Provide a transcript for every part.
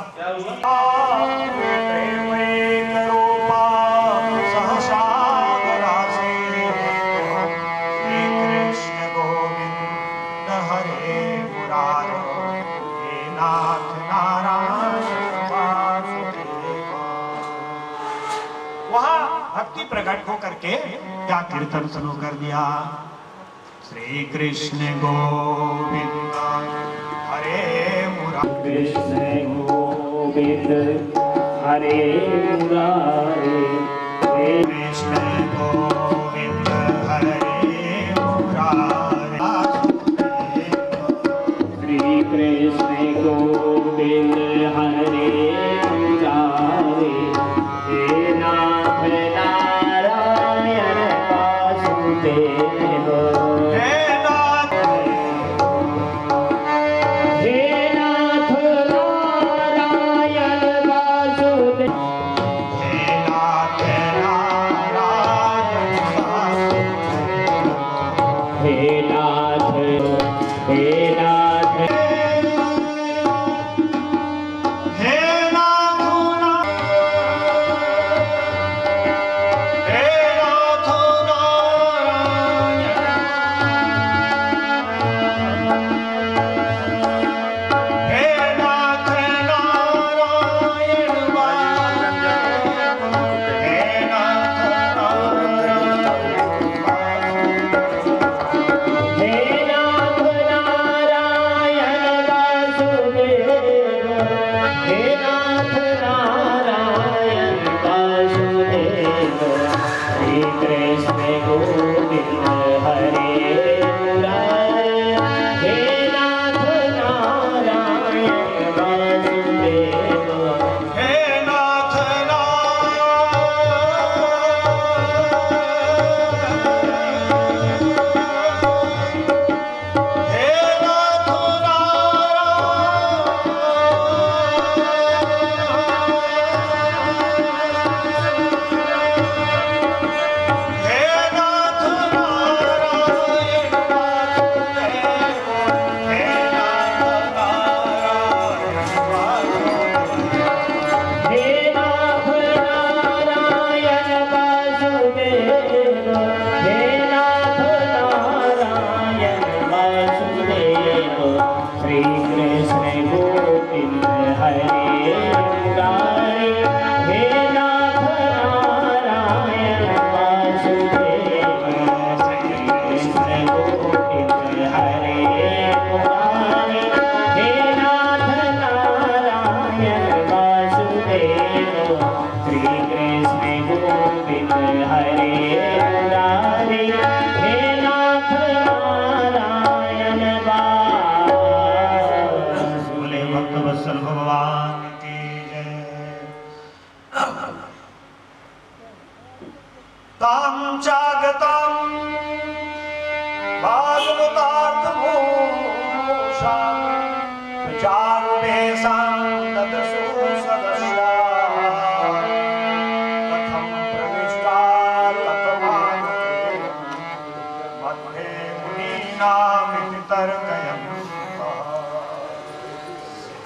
क्या हुआ? वहां भक्ति प्रकट हो करके क्या कीर्तन शुरू कर दिया। श्री कृष्ण गोविंद हरे मुरारे, कृष्ण गोविंद हरे मुरारे, कृष्ण गोविंद हरे मुरारे, श्री कृष्ण गोविंद हरे मुरारे, हे नाथ नारायण वासुदेव, हे नाथ हे नाथ नारायण वासुदेव, हे नाथ नारायण वासुदेव, हे नाथ हे नाथ हे नाथ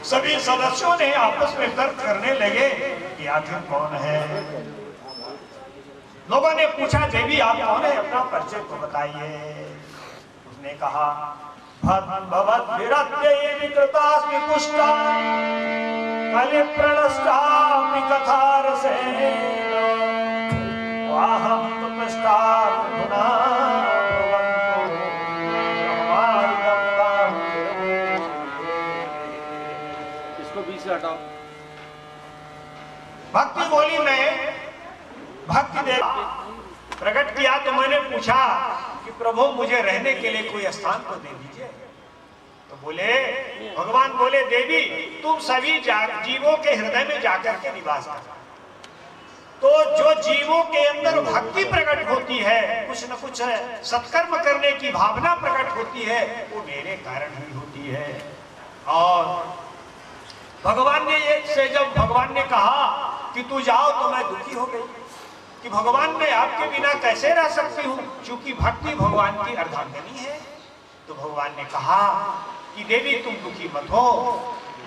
सभी सदस्यों ने आपस में तर्क करने लगे कि आखिर कौन है। लोगों ने पूछा, देवी आप कौन है, अपना परिचय तो बताइए। उसने कहा, भवत विरत्यै विकृतास्मि पुष्टा कलिप्रणष्टास्मि कथारसेन वाहं तुष्टार्जुना हटाओ। भक्ति बोली, मैं भक्ति देव प्रकट किया तो मैंने पूछा कि प्रभु मुझे रहने के लिए कोई स्थान तो दे दीजिए। तो बोले, भगवान बोले, देवी तुम सभी जीवों के हृदय में जाकर के निवास करो। तो जो जीवों के अंदर भक्ति प्रकट होती है, कुछ न कुछ सत्कर्म करने की भावना प्रकट होती है, वो मेरे कारण ही होती है। और भगवान ने कहा कि तू जाओ, तो मैं दुखी हो गई कि भगवान मैं आपके बिना कैसे रह सकती हूँ, क्योंकि भक्ति भगवान की अर्धांगिनी है। तो भगवान ने कहा कि देवी तुम दुखी मत हो,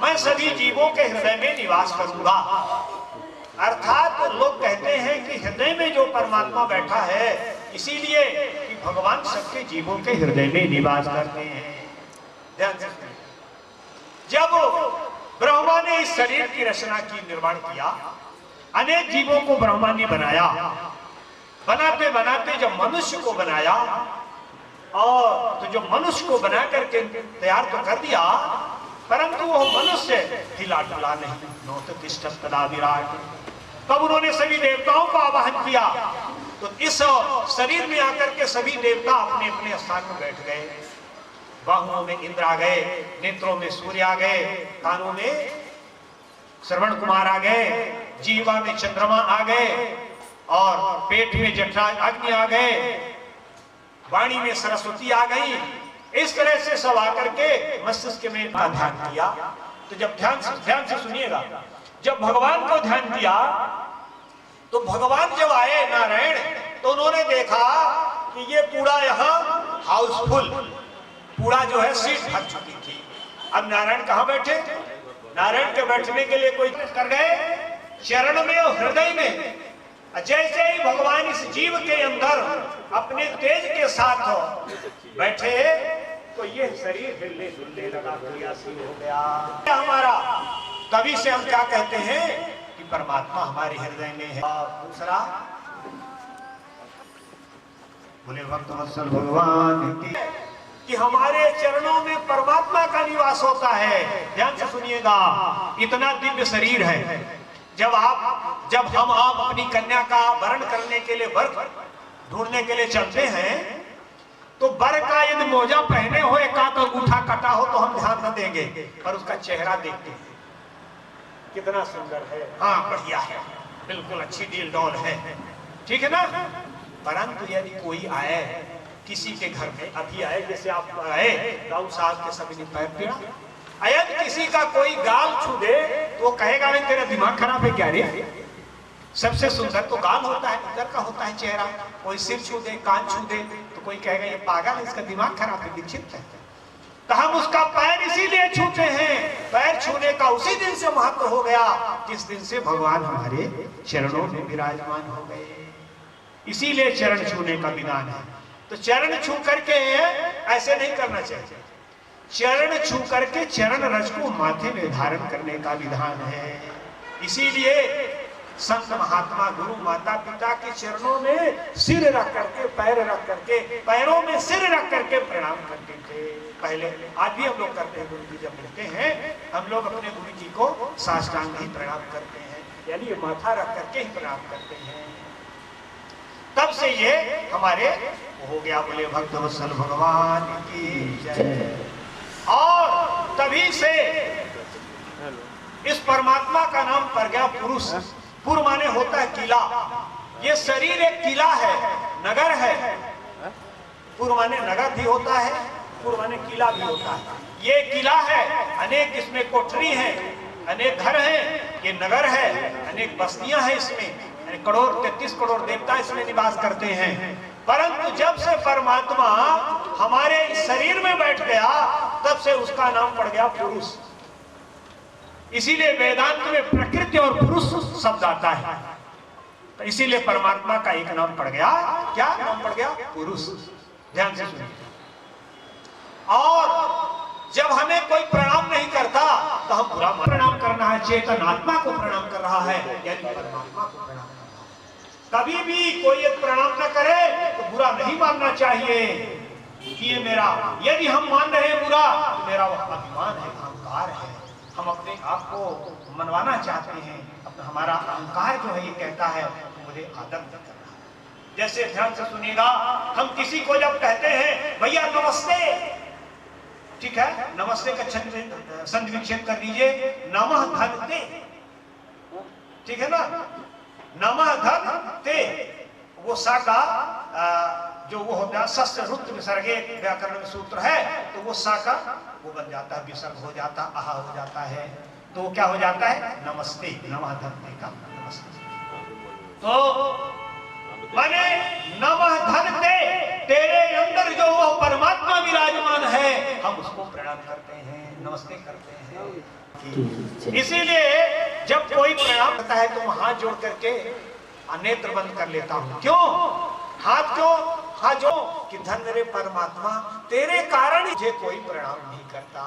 मैं सभी जीवों के हृदय में निवास करूंगा। अर्थात तो लोग कहते हैं कि हृदय में जो परमात्मा बैठा है, इसीलिए कि भगवान सबके जीवों के हृदय में निवास करते हैं। ध्यान से सुनिए। जब ब्रह्मा ने इस शरीर की रचना की, निर्माण किया, अनेक जीवों को ब्रह्मा ने बनाया, बनाते बनाते जब मनुष्य को बनाया, और तो जो मनुष्य को बना करके तैयार तो कर दिया, परंतु वो मनुष्य हिला डुला नहीं। नोत तिष्ठत् तदा विराट। तब उन्होंने सभी देवताओं का आवाहन किया, तो इस शरीर में आकर के सभी देवता अपने अपने स्थान में बैठ गए। बाहुओं में इंद्र आ गए, नेत्रों में सूर्य आ गए, कानों में श्रवण कुमार आ गए, जीवा में चंद्रमा आ गए, और पेट में जठरा अग्नि आ गए, वाणी में सरस्वती आ गई। इस तरह से सब आकर के मस्तिष्क में ध्यान किया। तो जब ध्यान से सुनिएगा, जब भगवान को ध्यान दिया, तो भगवान जब आए नारायण, तो उन्होंने देखा कि ये पूरा यहाँ हाउसफुल, पूरा जो है सीट भर चुकी थी। अब नारायण कहाँ बैठे? नारायण के बैठने के लिए कोई कर गए चरण में और हृदय में। जैसे ही भगवान इस जीव के अंदर अपने तेज के साथ बैठे, तो ये शरीर हिलने डुलने लगा, क्रियाशील हो गया हमारा। तभी से हम क्या कहते हैं कि परमात्मा हमारे हृदय में है। और दूसरा, बोले भक्त वत्सल भगवान कि हमारे चरणों में परमात्मा का निवास होता है। ध्यान से सुनिएगा, इतना दिव्य शरीर है। जब हम आप अपनी कन्या का वरण करने के लिए, वर ढूंढने के लिए चलते हैं, तो वर का यदि मोजा पहने हो, एक हाथ अंगूठा कटा हो, तो हम ध्यान न देंगे, पर उसका चेहरा देखते हैं, कितना सुंदर है, हाँ बढ़िया है, बिल्कुल अच्छी डील डॉल है, ठीक है ना। परंतु यदि कोई आए किसी के घर में, अभी आए, जैसे आप आए राउत साहब के सभी ने पैर पीड़ा, यदि किसी का कोई गाल छू दे, तो वो कहेगा नहीं तेरा दिमाग खराब है क्या रे? सबसे सुंदर तो गाल होता है, इधर का होता है चेहरा। कोई सिर छू दे, कान छू दे, तो कोई कहेगा ये पागल है, इसका दिमाग खराब है, विक्षिप्त है। तो हम उसका पैर इसीलिए छूते हैं। पैर छूने का उसी दिन से महत्व हो गया जिस दिन से भगवान हमारे चरणों में विराजमान हो गए। इसीलिए चरण छूने का विधान है। तो चरण छू करके ऐसे नहीं करना चाहिए, चरण छू करके चरण रज को माथे में धारण करने का विधान है। इसीलिए संत महात्मा गुरु माता पिता के चरणों में सिर रख करके, पैर रख करके, पैरों में सिर रख करके प्रणाम करते थे पहले। आज भी हम लोग करते हैं, गुरु जी जब मिलते हैं हम लोग अपने गुरु जी को साष्टांग ही प्रणाम करते हैं, यानी माथा रख करके ही प्रणाम करते हैं। तब से ये हमारे हो गया। बोले भक्त वत्सल भगवान की जय। और तभी से इस परमात्मा का नाम पड़ गया पुरुष। पुर माने होता है किला। ये शरीर एक किला है, नगर है। पुर माने नगर भी होता है, पुर माने किला भी होता है। ये किला है, अनेक इसमें कोठरी है, अनेक घर हैं, ये नगर है, अनेक बस्तियां हैं इसमें, करोड़ 33 करोड़ देवता इसमें निवास करते हैं। परंतु जब से परमात्मा हमारे शरीर में बैठ गया, तब से उसका नाम पड़ गया पुरुष। इसीलिए वेदांत में प्रकृति और पुरुष शब्द आता है। तो इसीलिए परमात्मा का एक नाम पड़ गया, क्या नाम पड़ गया? पुरुष। ध्यान से सुनिए। और जब हमें कोई प्रणाम नहीं करता तो हम बुरा प्रणाम करना है, चेतन आत्मा को प्रणाम कर रहा है, यानी परमात्मा को प्रणाम कर रहा है। कभी भी कोई एक प्रणाम न करे तो बुरा नहीं मानना चाहिए कि ये मेरा, यदि हम मान रहे हैं बुरा तो मेरा वह अभिमान है, अहंकार है, हम अपने आप को मनवाना चाहते हैं। अपना हमारा अहंकार जो है ये कहता है मुझे आदर नहीं कर रहा। जैसे ध्यान से सुनिएगा, हम किसी को जब कहते हैं भैया नमस्ते, ठीक है, नमस्ते का छंद विक्षेप कर दीजिए, नमः धनते, ठीक है ना, नमः धनते, वो सा का जो वो होता है सस्य रुद्र विसर्गे व्याकरण में सूत्र है, तो वो सा का वो बन जाता है, विसर्ग हो जाता, आहा हो जाता है। तो क्या हो जाता है? नमस्ते, नमः धनते का नमस्ते। तो माने नमः धनते, तेरे अंदर जो वो परमात्मा विराजमान है, हम उसको प्रणाम करते हैं, नमस्ते करते हैं। इसीलिए जब कोई प्रणाम करता है तो मैं हाथ जोड़ करके नेत्र बंद कर लेता हूं। क्यों हाथ क्यों? हाथ जो कि धन रे परमात्मा, तेरे कारण मुझे कोई प्रणाम नहीं करता,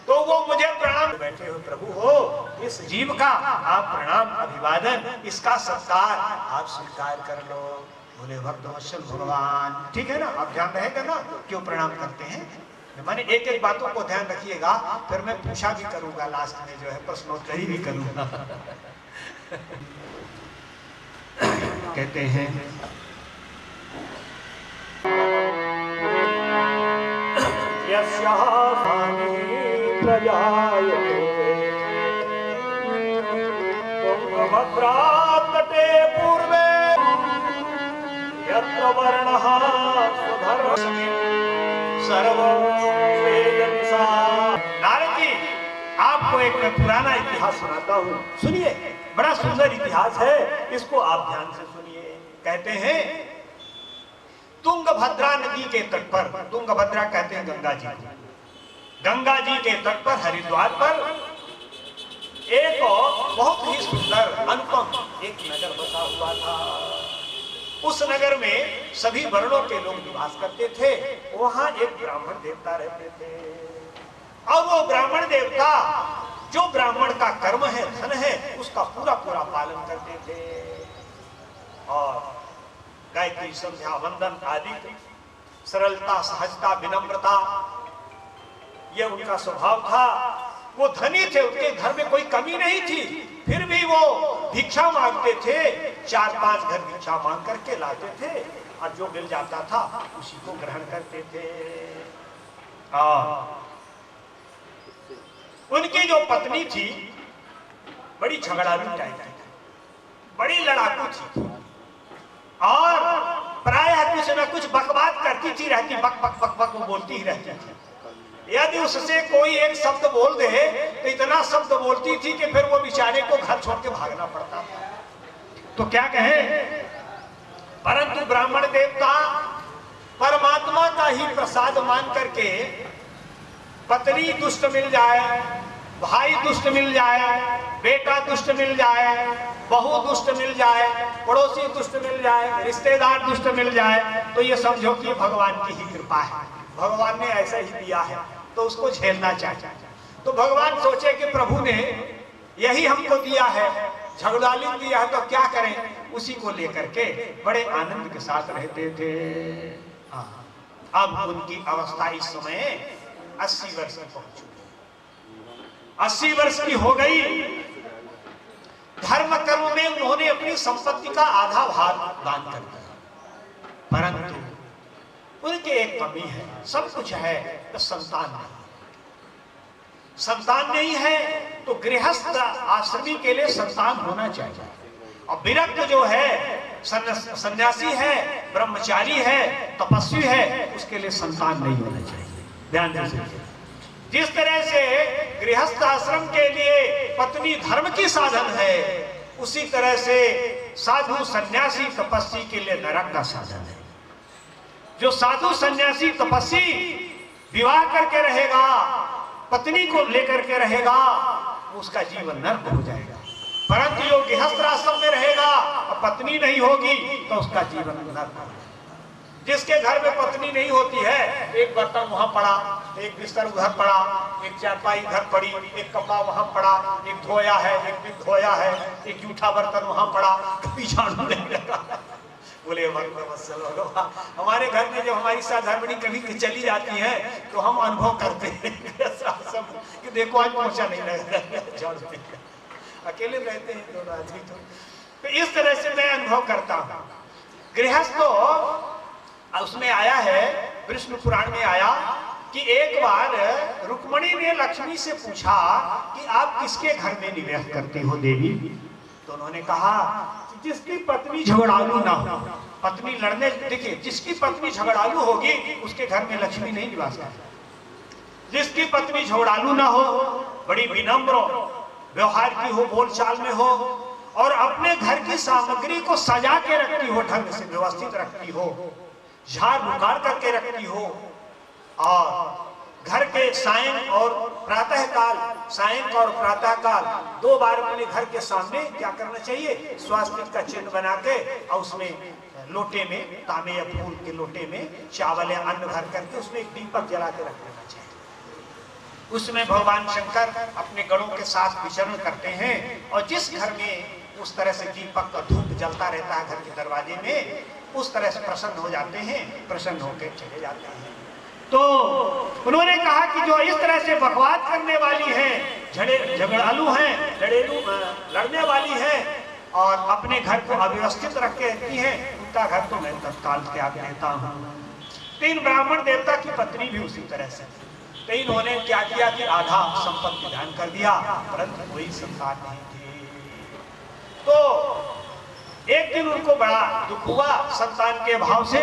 तो वो मुझे प्रणाम। बैठे हुए प्रभु हो, इस जीव का आप प्रणाम अभिवादन, इसका सत्कार आप स्वीकार कर लो। बोले भक्त वत्सल भगवान, ठीक है ना? आप ध्यान रहेगा ना क्यों प्रणाम करते हैं? मैंने एक एक बातों को ध्यान रखिएगा, फिर मैं पूछा भी करूंगा, लास्ट में जो है प्रश्नोत्तरी भी करूंगा। कहते हैं तुंगभद्रातटे पूर्वे यत्र वर्णः सुधर्मसमे सर्ववेदसा। नारद जी, आपको एक मैं पुराना इतिहास सुनाता हूँ, सुनिए, बड़ा सुंदर इतिहास है, इसको आप ध्यान से सुनिए। कहते हैं तुंगभद्रा नदी के तट पर, तुंगभद्रा कहते हैं गंगा जी को, गंगा जी के तट पर हरिद्वार पर एक बहुत ही सुंदर अनुपम एक नगर बसा हुआ था। उस नगर में सभी वर्णों के लोग निवास करते थे। वहां एक ब्राह्मण देवता रहते थे, और वो ब्राह्मण देवता जो ब्राह्मण का कर्म है, धन है, उसका पूरा पूरा पालन करते थे। और गायत्री, संध्या, वंदन आदि सरलता, सहजता, विनम्रता, यह उनका स्वभाव था। वो धनी थे, उनके घर में कोई कमी नहीं थी, फिर भी वो भिक्षा मांगते थे, 4-5 घर भिक्षा मांग करके लाते थे, और जो मिल जाता था उसी को ग्रहण करते थे। उनकी जो पत्नी थी बड़ी झगड़ालू टाइप की, बड़ी लड़ाकू थी, और प्रायः कुछ न कुछ बकवाद करती थी रहती, बक बक बक बक वो बोलती ही रहती थी। यदि उससे कोई एक शब्द बोल दे तो इतना शब्द बोलती थी कि फिर वो बेचारे को घर छोड़ के भागना पड़ता था। तो क्या कहे, परंतु ब्राह्मण देवता परमात्मा का ही प्रसाद मान करके, पत्नी दुष्ट मिल जाए, भाई दुष्ट मिल जाए, बेटा दुष्ट मिल जाए, बहू दुष्ट मिल जाए, पड़ोसी दुष्ट मिल जाए, रिश्तेदार दुष्ट मिल जाए, तो ये समझो कि भगवान की ही कृपा है, भगवान ने ऐसा ही दिया है, तो उसको झेलना चाहिए। तो भगवान सोचे कि प्रभु ने यही हमको दिया है, झगड़ाली दिया है, तो क्या करें, उसी को लेकर के बड़े आनंद के साथ रहते थे। अब उनकी अवस्था इस समय 80 वर्ष की पहुंच चुकी, 80 वर्ष की हो गई। धर्म कर्म में उन्होंने अपनी संपत्ति का आधा भाग दान कर दिया, परंतु उनके एक कमी है, सब कुछ है तो संतान नहीं। संतान नहीं है तो गृहस्थ आश्रमी के लिए संतान होना चाहिए, और विरक्त जो है, सन्यासी है, ब्रह्मचारी है, तपस्वी है, उसके लिए संतान नहीं होना चाहिए। ध्यान दीजिए, जिस तरह से गृहस्थ आश्रम के लिए पत्नी धर्म की साधन है, उसी तरह से साधु सन्यासी तपस्वी के लिए नरक का साधन है। जो साधु सन्यासी तपस्वी विवाह करके रहेगा, पत्नी को लेकर के रहेगा, उसका जीवन नरक हो जाएगा। परंतु जो गृहस्थ आश्रम में रहेगा और पत्नी नहीं होगी तो उसका जीवन नरक हो जाएगा। जिसके घर में पत्नी नहीं होती है, एक बर्तन वहां पड़ा, एक बिस्तर उधर पड़ा, एक चारपाई इधर पड़ी, एक कपड़ा वहां पड़ा, एक धोया है, एक भी धोया है, एक जूठा बर्तन वहां पड़ा, कभी झाड़ू नहीं लगा। बोले भगवान, हमारे घर में जब हमारी साधर्मणी कभी चली जाती है तो हम अनुभव करते हैं कि देखो आज पहुंचा नहीं लगा, अकेले रहते हैं दोनों आदमी। तो इस तरह से मैं अनुभव करता हूँ। गृहस्थ उसमें आया है, विष्णु पुराण में आया कि एक बार रुक्मणी ने लक्ष्मी से पूछा कि आप किसके घर में निवास करती हो देवी? तो उन्होंने कहा जिसकी पत्नी झगड़ालू ना हो। पत्नी लड़ने, देखिए, जिसकी पत्नी झगड़ालू होगी उसके घर में लक्ष्मी नहीं निवास करती। जिसकी पत्नी झगड़ालू ना हो, बड़ी विनम्र व्यवहार की हो, बोलचाल में हो, और अपने घर की सामग्री को सजा के रखती हो, ढंग से व्यवस्थित रखती हो, झाड़ बुखार करके रखती हो, और घर के सायं और प्रातः काल 2 बार अपने घर के सामने क्या करना चाहिए, स्वास्तिक का चिन्ह बना के, और उसमें लोटे में, तांबे या फूल के लोटे में चावल या अन्न भर करके उसमें एक दीपक जला के रख देना चाहिए। उसमें भगवान शंकर अपने गणों के साथ विचरण करते हैं, और जिस घर में उस तरह से दीपक का धूप जलता रहता है घर के दरवाजे में, उस तरह से प्रसन्न हो जाते हैं, प्रसन्न होकर चले जाते हैं। तो उन्होंने कहा कि जो इस तरह से बकवाद करने वाली है, झगड़ालू हैं, लड़ने वाली है, और अपने घर को अव्यवस्थित रख के रहती है, उनका घर तो मैं तत्काल त्याग देता हूँ। 3 ब्राह्मण देवता की पत्नी भी उसी तरह से, तो इन्होंने क्या किया कि आधा संपत्ति दान कर दिया, परंतु कोई संतान नहीं थी। तो एक दिन उनको बड़ा दुख हुआ, संतान के भाव से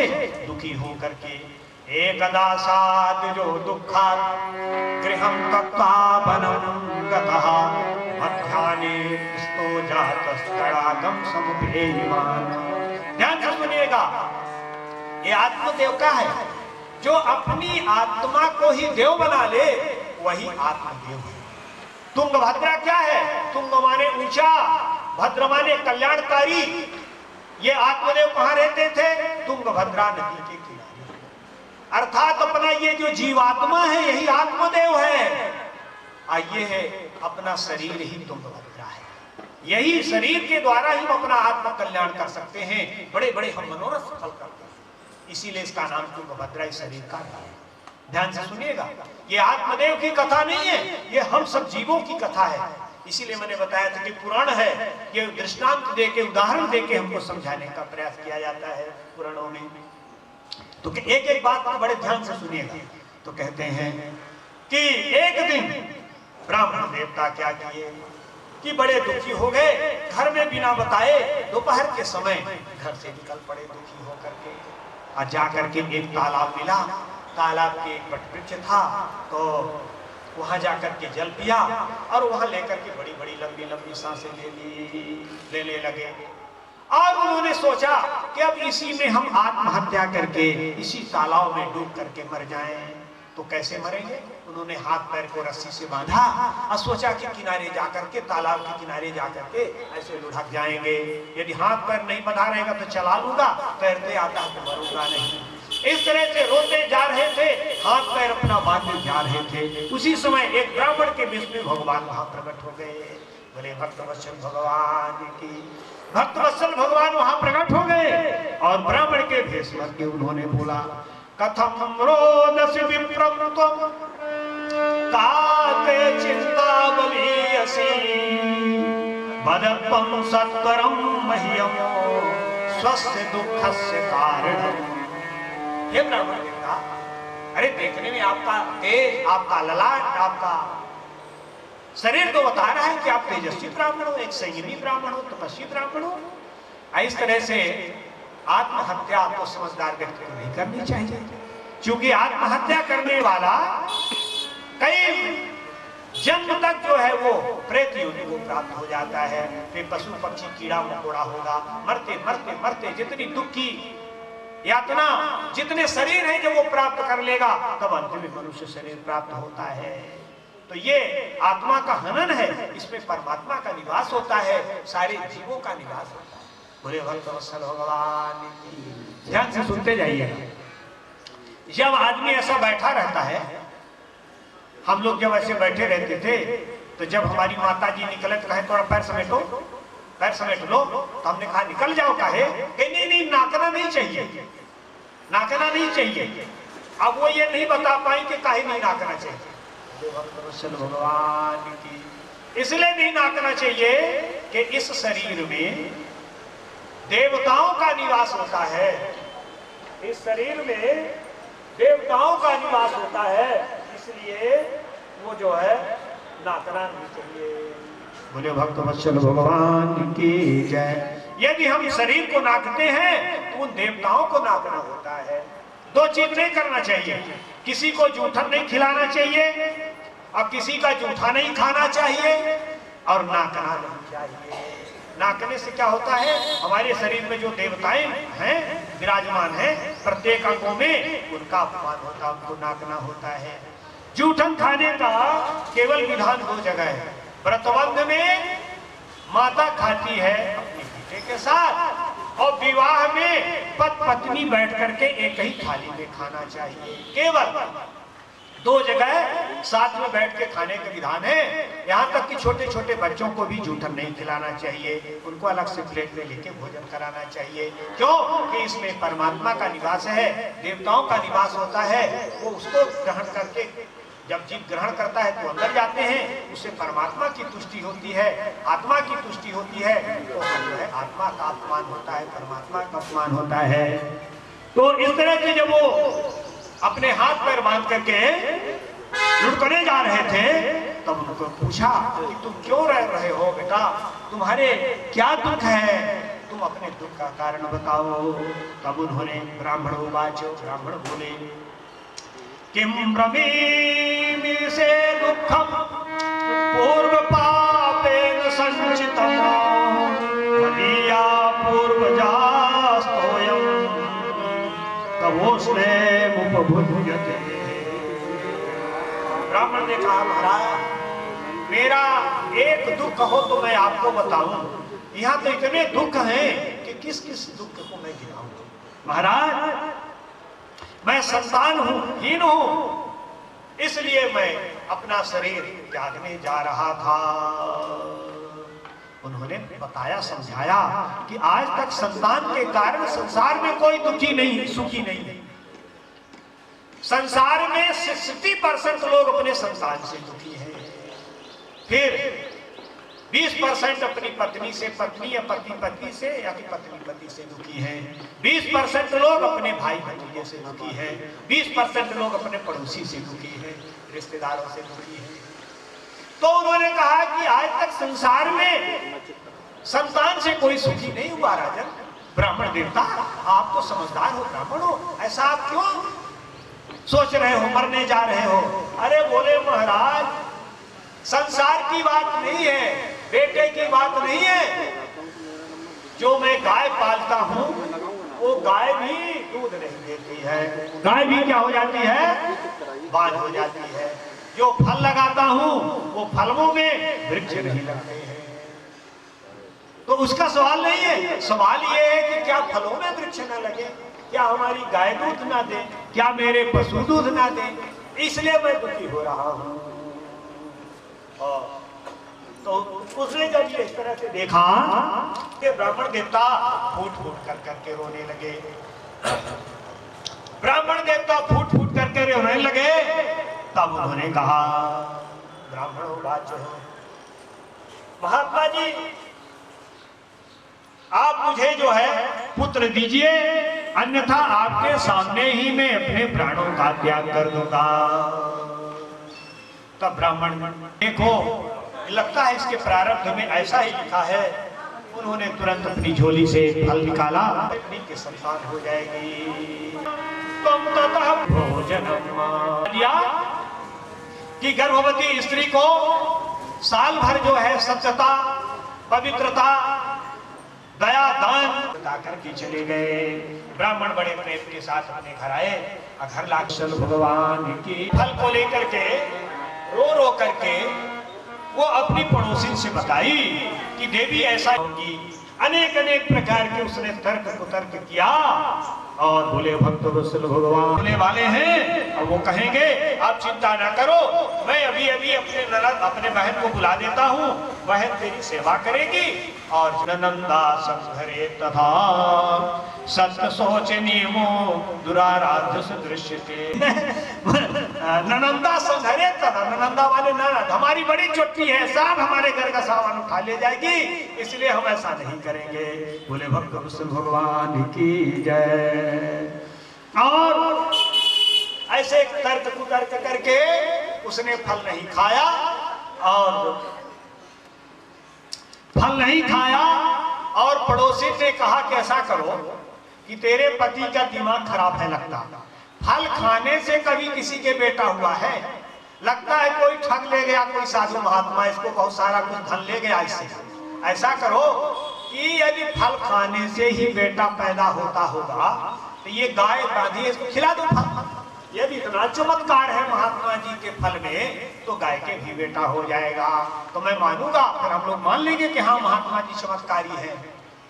दुखी हो करके, एकदा साध जो दुखा गृहं तत्तापनं गतः मध्याह्ने स्तो जातस्तडागं समुपेयमान। ध्यान से सुनिएगा, ये आत्मदेव का है, जो अपनी आत्मा को ही देव बना ले वही आत्मदेव है। तुंगभद्रा क्या है? तुंग माने ऊंचा, भद्र माने कल्याणकारी। ये आत्मदेव कहाँ रहते थे? तुंगभद्रा नदी के किनारे। अर्थात अपना ये जो जीवात्मा है यही आत्मदेव है, और ये है अपना शरीर ही तुंगभद्रा है। यही शरीर के द्वारा ही हम अपना आत्म कल्याण कर सकते हैं, बड़े बड़े हम मनोरथ सफल करते हैं। इसीलिए इसका नाम तुंगभद्रा इस शरीर का है। ध्यान से सुनिएगा, ये आत्मदेव की कथा नहीं है, ये हम सब जीवों की कथा है। इसीलिए मैंने बताया था कि पुराण है, ये दृष्टांत देके, उदाहरण देके हमको समझाने का प्रयास किया जाता है पुराणों में। तो एक एक बात को बड़े ध्यान से सुनिएगा। तो कहते हैं कि एक दिन ब्राह्मण देवता क्या किए कि बड़े दुखी हो गए, घर में बिना बताए दोपहर के समय घर से निकल पड़े दुखी होकर के, और जाकर के एक तालाब मिला, तालाब के एक वटवृक्ष था, तो वहां जाकर के जल पिया, और वहां लेकर के बड़ी बड़ी लंबी लंबी सांसें लेने लगे। और उन्होंने सोचा कि अब इसी में हम आत्महत्या करके इसी तालाब में डूब करके मर जाएं। तो कैसे मरेंगे? उन्होंने हाथ पैर को रस्सी से बांधा और सोचा कि किनारे जाकर के, तालाब के किनारे जाकर के ऐसे लुढ़क जाएंगे। यदि हाथ पैर नहीं बंधा रहेगा तो चला लूंगा, तैरते आता तो मरूंगा नहीं। इस तरह से रोते जा रहे थे, हाथ पैर अपना बांधे जा रहे थे। उसी समय एक ब्राह्मण के वेश में भगवान वहां प्रकट हो गए। बोले भक्तवत्सल भगवान की, भक्तवत्सल भगवान वहां प्रकट हो गए, और ब्राह्मण के भेष में के उन्होंने बोला, कथम रोदसी विप्रम त्वम काके चिंता बलीयसी बदत्वं सत्वरं मह्यं स्वस्य दुःखस्य कारणम्। हे ब्राह्मण देवता, अरे देखने में आपका तेज, आपका ललाट, आपका शरीर तो बता रहा है कि आप तेजस्वी ब्राह्मण हो, एक संयमी ब्राह्मण हो, तपस्वी ब्राह्मण हो। इस तरह से आत्महत्या आपको समझदार व्यक्ति को नहीं करनी चाहिए, क्योंकि आत्महत्या करने वाला कई जन्म तक जो है वो प्रेत योनि को प्राप्त हो जाता है, फिर पशु पक्षी कीड़ा मकोड़ा होगा, मरते मरते मरते जितनी दुख की यातना, जितने शरीर है जब वो प्राप्त कर लेगा, तब अंत में मनुष्य शरीर प्राप्त होता है। तो ये आत्मा का हनन है, इसमें परमात्मा का निवास होता है, सारे जीवों का निवास होता है। बोले भक्तवत्सल भगवान की। ध्यान से सुनते जाइए। जब आदमी ऐसा बैठा रहता है, हम लोग जब ऐसे बैठे रहते थे, तो जब हमारी माता जी निकले तो कहे थोड़ा पैर समेटो, पैर समेट लो, तो हमने कहा निकल जाओ, कहे नहीं नहीं नाकना नहीं चाहिए, नाकना नहीं चाहिए। अब वो ये नहीं बता पाई कि काहे नहीं नाकना चाहिए। भक्तवत्सल भगवान की। इसलिए नहीं नाकना चाहिए कि इस शरीर में देवताओं का निवास होता है, इस शरीर में देवताओं का निवास होता है, इसलिए वो जो है नाकना नहीं चाहिए। बोले भक्तवत्सल भगवान की जय। यदि हम शरीर को नाकते हैं तो उन देवताओं को नाकना होता है। 2 चीज नहीं करना चाहिए, किसी को जूठन नहीं खिलाना चाहिए, अब किसी का जूठा नहीं खाना चाहिए और नाकना नहीं चाहिए। नाकने से क्या होता है, हमारे शरीर में जो देवताएं हैं विराजमान हैं, प्रत्येक अंगों में उनका अपमान होता है, उनको नाकना होता है। जूठन खाने का केवल विधान 2 जगह है। व्रतबंध में माता खाती है अपने बेटे के साथ, और विवाह में पत्नी बैठ करके एक ही थाली में खाना चाहिए। केवल 2 जगह साथ में बैठ के खाने का विधान है। यहाँ तक कि छोटे छोटे बच्चों को भी जूठन नहीं खिलाना चाहिए, उनको अलग से प्लेट में लेके भोजन कराना चाहिए। क्यों कि इसमें परमात्मा का निवास है, देवताओं का निवास होता है। वो उसको ग्रहण करके जब जीव ग्रहण करता है तो अंदर जाते हैं, उससे परमात्मा की तुष्टि होती है, आत्मा की तुष्टि होती है। तो जो है आत्मा का अपमान होता है, परमात्मा का अपमान होता है। तो इस तरह से जब वो अपने हाथ पैर बांध करके लुढ़कने जा रहे थे, तब उनको पूछा कि तुम क्यों रह रहे हो बेटा, तुम्हारे क्या दुख है, तुम अपने दुख का कारण बताओ। तब उन्होंने ब्राह्मण बोले किम ब्रवीमि से दुखम पूर्व पापेन संचितम मदीया पूर्वजास्तोयम तवोस्मे उपभुज्यते। ब्राह्मण ने कहा महाराज मेरा एक दुख कहो तो मैं आपको बताऊं, यहाँ तो इतने दुख हैं कि किस किस दुख को मैं गिनाऊं। महाराज मैं संतान हूं, हीन हूं, इसलिए मैं अपना शरीर त्यागने जा रहा था। उन्होंने बताया, समझाया कि आज तक संतान के कारण संसार में कोई सुखी नहीं। संसार में 60% लोग अपने संतान से दुखी हैं, फिर 20% अपनी पत्नी से, पत्नी या पति से, या कि पति से दुखी है। 20% लोग अपने भाई भतीजे से दुखी है। 20% लोग अपने पड़ोसी से दुखी है, रिश्तेदारों से दुखी है। तो उन्होंने कहा कि आज तक संसार में संतान से कोई सुखी नहीं हुआ। राजन ब्राह्मण देवता, आप तो समझदार हो, ब्राह्मण हो, ऐसा आप क्यों सोच रहे हो, मरने जा रहे हो? अरे बोले महाराज संसार की बात नहीं है, बेटे की बात नहीं है। जो मैं गाय पालता हूं वो गाय भी दूध नहीं देती है, गाय भी क्या हो जाती है, बाज हो जाती है। जो फल लगाता हूं वो फलों में वृक्ष नहीं लगते हैं। तो उसका सवाल नहीं है, सवाल ये है कि क्या फलों में वृक्ष न लगे, क्या हमारी गाय दूध ना दे, क्या मेरे पशु दूध ना दे, इसलिए मैं दुखी हो रहा हूं। तो उसने जब ये इस तरह से देखा कि ब्राह्मण देवता फूट कर करके रोने लगे, ब्राह्मण देवता फूट करके रोने लगे। तब उन्होंने कहा, ब्राह्मणों वाचो, महात्मा जी आप मुझे जो है पुत्र दीजिए, अन्यथा आपके सामने ही मैं अपने प्राणों का त्याग कर दूंगा। तब ब्राह्मण देखो, लगता है इसके प्रारब्ध में ऐसा ही लिखा है। उन्होंने तुरंत अपनी झोली से फल निकाला, पत्नी की संतान हो जाएगी। तुम ततः भोजनम दिया कि गर्भवती स्त्री को साल भर जो है सत्यता, पवित्रता, दया, दान बता करके चले गए। ब्राह्मण बड़े प्रेम के साथ अपने घर आए, घर लाक्षल भगवान की फल को लेकर के रो करके वो अपनी पड़ोसी से बताई कि देवी ऐसा होगी। अनेक प्रकार के उसने तर्क कुतर्क किया और बोले भक्त वत्सल भगवान बोले वाले हैं। अब वो कहेंगे आप चिंता ना करो, मैं अभी अपने बहन को बुला देता हूँ, बहन तेरी सेवा करेगी। और ननंदा संघरे तथा सत्य सोच नियमो दुराराध्य सदृश्य ननंदा संघरे तथा, ननंदा वाले ननद हमारी बड़ी चुट्टी है, सब हमारे घर का सामान उठा ले जाएगी, इसलिए हम ऐसा नहीं करेंगे। बोले भक्त वत्सल भगवान की जय। और ऐसे तर्क कुतर्क करके उसने फल नहीं खाया और पड़ोसी ने कहा कि ऐसा करो कि तेरे पति का दिमाग खराब है लगता, फल खाने से कभी किसी के बेटा हुआ है? लगता है कोई ठग ले गया, कोई साधु महात्मा, इसको बहुत सारा कुछ धन ले गया इससे। ऐसा करो कि यदि फल खाने से ही बेटा पैदा होता होगा तो ये गाय बांधी इसको खिला दो फल। यदि इतना चमत्कार है महात्मा जी के फल में तो गाय के भी बेटा हो जाएगा तो मैं मानूंगा, फिर हम लोग मान लेंगे कि हाँ महात्मा जी चमत्कारी है।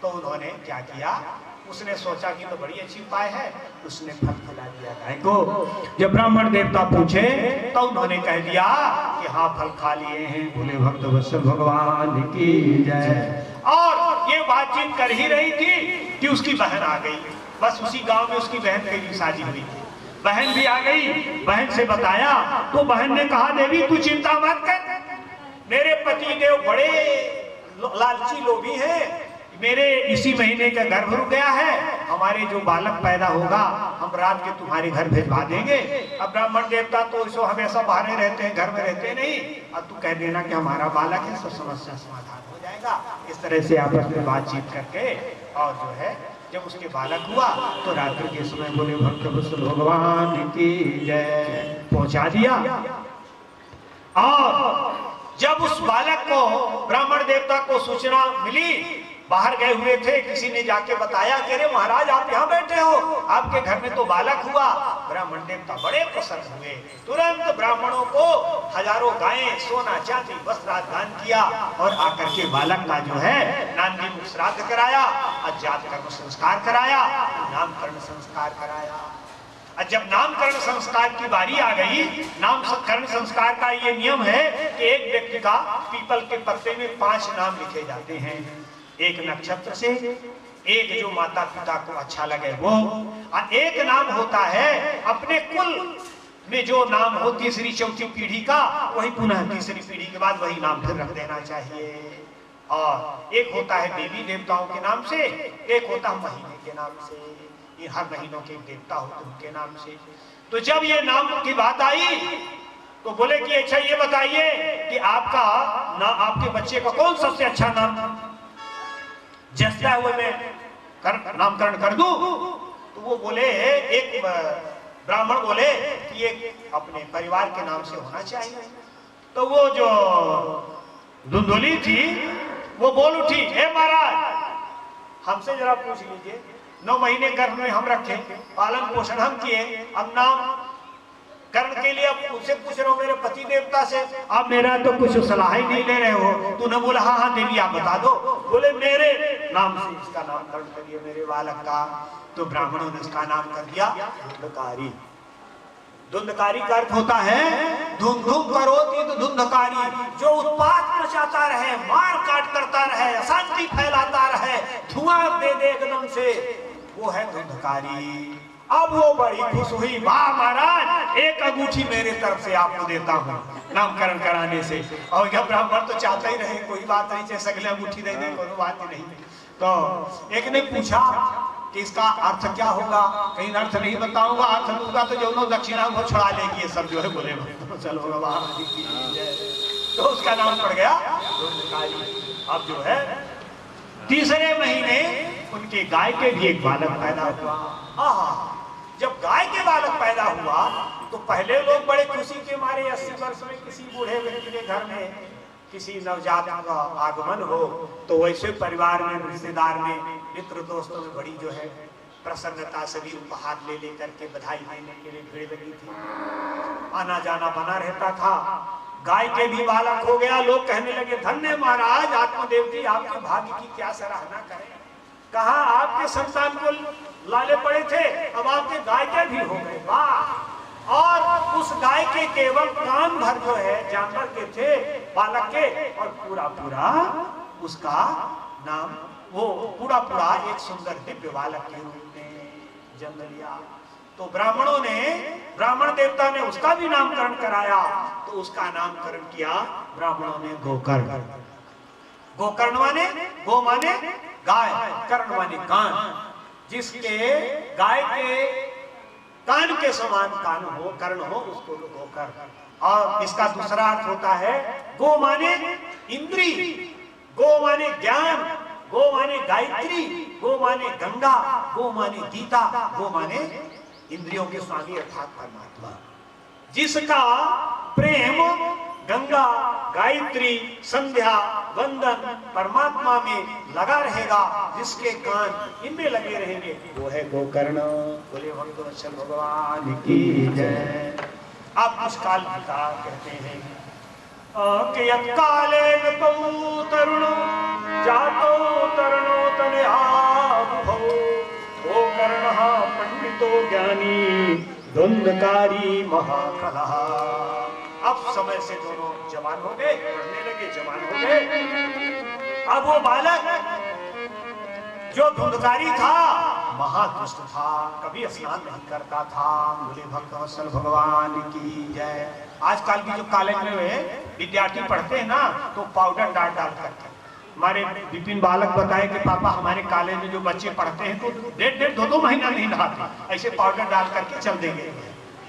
तो उन्होंने क्या किया, उसने सोचा कि तो बड़ी अच्छी उपाय है, उसने फल खिला दिया गाय को। जब ब्राह्मण देवता पूछे तो उन्होंने कह दिया कि हाँ फल खा लिए हैं। बोले भक्त वत्सल भगवान की जय। और ये बातचीत कर ही रही थी कि उसकी बहन आ गई। बस उसी गांव में उसकी बहन की शादी हुई थी। बहन भी आ गई, बहन से बताया तो बहन ने कहा देवी तू चिंता मत कर, मेरे पति देव बड़े लालची लोभी हैं, मेरे इसी महीने का गर्भ रुक गया है, हमारे जो बालक पैदा होगा हम रात के तुम्हारे घर भिजवा देंगे। अब ब्राह्मण देवता तो इसो हमेशा बाहर रहते हैं, घर में रहते नहीं। अब तू कह देना कि हमारा बालक है, सब समस्या समाधान हो जाएगा। इस तरह से आपस में बातचीत करके और जो है जब उसके बालक हुआ तो रात्रि के समय बोले भक्त वत्सल भगवान की जय पहुंचा दिया। और जब उस बालक को ब्राह्मण देवता को सूचना मिली, बाहर गए हुए थे, किसी ने जाके बताया कि अरे महाराज आप यहाँ बैठे हो, आपके घर में तो बालक हुआ। ब्राह्मण देवता बड़े प्रसन्न हुए, तुरंत ब्राह्मणों को हजारों गायें, सोना चांदी वस्त्र दान किया और आकर के बालक का जो है नांदी श्राद्ध कराया, अज्ञात कर्म संस्कार कराया, नामकरण संस्कार कराया। जब नामकरण संस्कार की बारी आ गई, नामकरण संस्कार का ये नियम है कि एक व्यक्ति का पीपल के पत्ते में 5 नाम लिखे जाते हैं, एक नक्षत्र से, एक जो माता पिता को अच्छा लगे वो, और एक नाम होता है अपने कुल में जो नाम हो तीसरी चौथी पीढ़ी का, वही पुनः तीसरी पीढ़ी के बाद वही नाम फिर रख देना चाहिए। और एक होता है देवी देवताओं के नाम से, एक होता है महीने के नाम से, ये हर महीनों के देवता होते उनके नाम से। तो जब ये नाम की बात आई तो बोले कि अच्छा ये बताइए कि आपका ना आपके बच्चे का कौन सबसे अच्छा नाम जैसा हुए मैं नामकरण कर दूं? तो वो बोले, एक ब्राह्मण बोले कि ये अपने परिवार के नाम से होना चाहिए। तो वो जो धुंधुली थी वो बोल उठी, हे महाराज हमसे जरा पूछ लीजिए, 9 महीने गर्भ में हम रखे, पालन पोषण हम किए, अब नाम करण के लिए अब उससे पूछ रहे हो मेरे पति देवता से, आप मेरा तो कुछ सलाह ही नहीं ले रहे हो। तूने बोला हाँ हाँ देवी आप बता दो। बोले मेरे नाम से इसका नामकरण करिए मेरे बालक का। तो ब्राह्मणों ने इसका नाम कर दिया धुंधकारी। धुंधकारी का अर्थ होता है धुम धुम करोति तो धुंधकारी, जो उत्पात मचाता रहे, मार काट करता रहे, अशांति फैलाता रहे, धुआं दे दे एकदम से, वो है धुंधकारी। अब वो बड़ी खुश हुई, वाह महाराज एक अंगूठी मेरे तरफ से आपको देता हूँ नामकरण कराने से। और जब ब्राह्मण तो चाहता ही रहे, कोई बात नहीं, चाहे सगले अंगूठी दे दे, कोई बात ही नहीं। तो एक ने पूछा कि इसका अर्थ क्या होगा? कहीं अर्थ नहीं बताऊंगा, अर्थ दूंगा तो जो दक्षिणा वो छुड़ा लेगी, ये सब जो है बोले चलो तो उसका नाम पड़ गया धुंधकारी। अब जो है तीसरे महीने उनके गाय के भी एक बालक पैदा हुआ। आहा, जब गाय के बालक पैदा हुआ तो पहले लोग बड़े खुशी के मारे 80 वर्ष में किसी बूढ़े व्यक्ति के घर में किसी नवजात का आगमन हो तो वैसे परिवार में, रिश्तेदार में, मित्र दोस्तों में बड़ी जो है प्रसन्नता, सभी उपहार ले लेकर के बधाई देने के लिए भीड़ लगी थी, आना जाना बना रहता था। गाय के भी बालक हो गया, लोग कहने लगे धन्य महाराज आत्मदेव जी, आपके भाग्य की क्या सराहना करें, कहाँ आपके संतान को लाले पड़े थे, अब आपके गाय के भी हो गए, वाह। और उस गाय के केवल कान भर जो है जानवर के थे बालक के, और पूरा पूरा उसका नाम वो पूरा पूरा एक सुंदर दिव्य बालक के रूप में जन्म लिया। तो ब्राह्मणों ने, ब्राह्मण देवता ने उसका भी नामकरण कराया। तो उसका नामकरण किया ब्राह्मणों ने गोकर्ण। गोकर्ण माने, गो माने गाय, कर्ण माने कान, जिसके गाय के कान के समान कान हो, कर्ण हो, उसको गोकर्ण। और इसका दूसरा अर्थ होता है गो माने इंद्री, गो माने ज्ञान, गो माने गायत्री, गो माने गंगा, गो माने गीता, गो माने इंद्रियों के स्वामी अर्थात परमात्मा। जिसका प्रेम गंगा, गायत्री, संध्या, वंदन परमात्मा में लगा रहेगा, जिसके कान इनमें लगे रहेंगे, वो है गोकर्ण। बोले भक्तवत्सल भगवान की जय। आप उस काल की का कहते हैं कि यत्काले तौ तरुण जातो तरुणो तनया बुभौ गोकर्णः पंडितो ज्ञानी धुंधकारी महाकलः। अब समय से दोनों जवान हो गए, पढ़ने लगे, जवान हो गए। अब वो बालक जो धुंधकारी था, महादुष्ट था, कभी स्नान नहीं करता था। बोले भक्तवत्सल भगवान की जय। आजकल की जो कॉलेज में विद्यार्थी पढ़ते हैं ना, तो पाउडर डाल करके। हमारे विपिन बालक बताए कि पापा हमारे कॉलेज में जो बच्चे पढ़ते हैं तो डेढ़ दो महीना नहीं नहाते, ऐसे पाउडर डाल करके चल देंगे।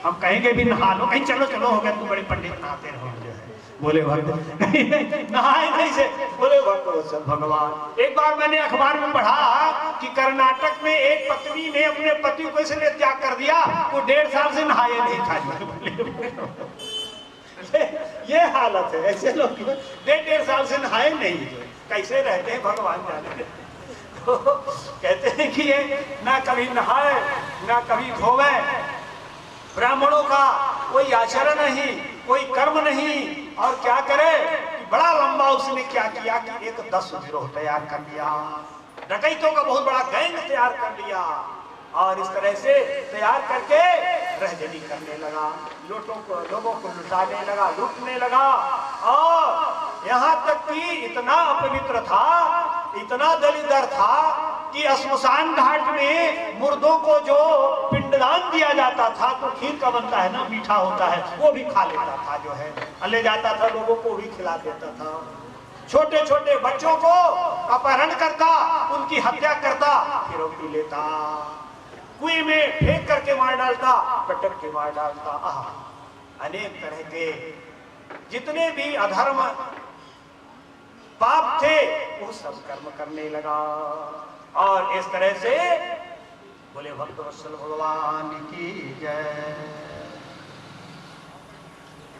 हम कहेंगे भी नहा लो, कहीं चलो चलो हो गया, तुम बड़े पंडित नहाते रहो। बोले भक्त नहाए नहीं से। बोले भक्त भगवान। एक बार मैंने अखबार में पढ़ा कि कर्नाटक में एक पत्नी ने अपने पति को इसलिए त्याग कर दिया, वो 1.5 साल से नहाए नहीं था। ये हालत है, ऐसे लोग 1.5 साल से नहाए नहीं, कैसे रहते हैं भगवान जाने। तो कहते हैं कि ये ना कभी नहाए ना कभी धोवे, ब्राह्मणों का कोई आचरण नहीं, कोई कर्म नहीं, और क्या करे कि बड़ा लंबा उसने क्या किया कि एक 10 गिरोह तैयार कर लिया, डकैतों का बहुत बड़ा गैंग तैयार कर लिया, और इस तरह से तैयार करके रहजनी करने लगा, लोगों को लुटाने लगा, लूटने लगा। और यहाँ तक कि इतना अपवित्र था, इतना दलिदर था कि श्मशान घाट में मुर्दों को जो पिंडदान दिया जाता था, तो खीर का बनता है ना, मीठा होता है, वो भी खा लेता था, जो है ले जाता था, लोगों को भी खिला देता था। छोटे छोटे बच्चों को अपहरण करता, उनकी हत्या करता, फिरौती लेता, कुएं में फेंक करके मार डालता, पटक के मार डालता। अनेक तरह के जितने भी अधर्म पाप थे वो सब कर्म करने लगा। और इस तरह से बोले भक्तवत्सल भगवान की जय।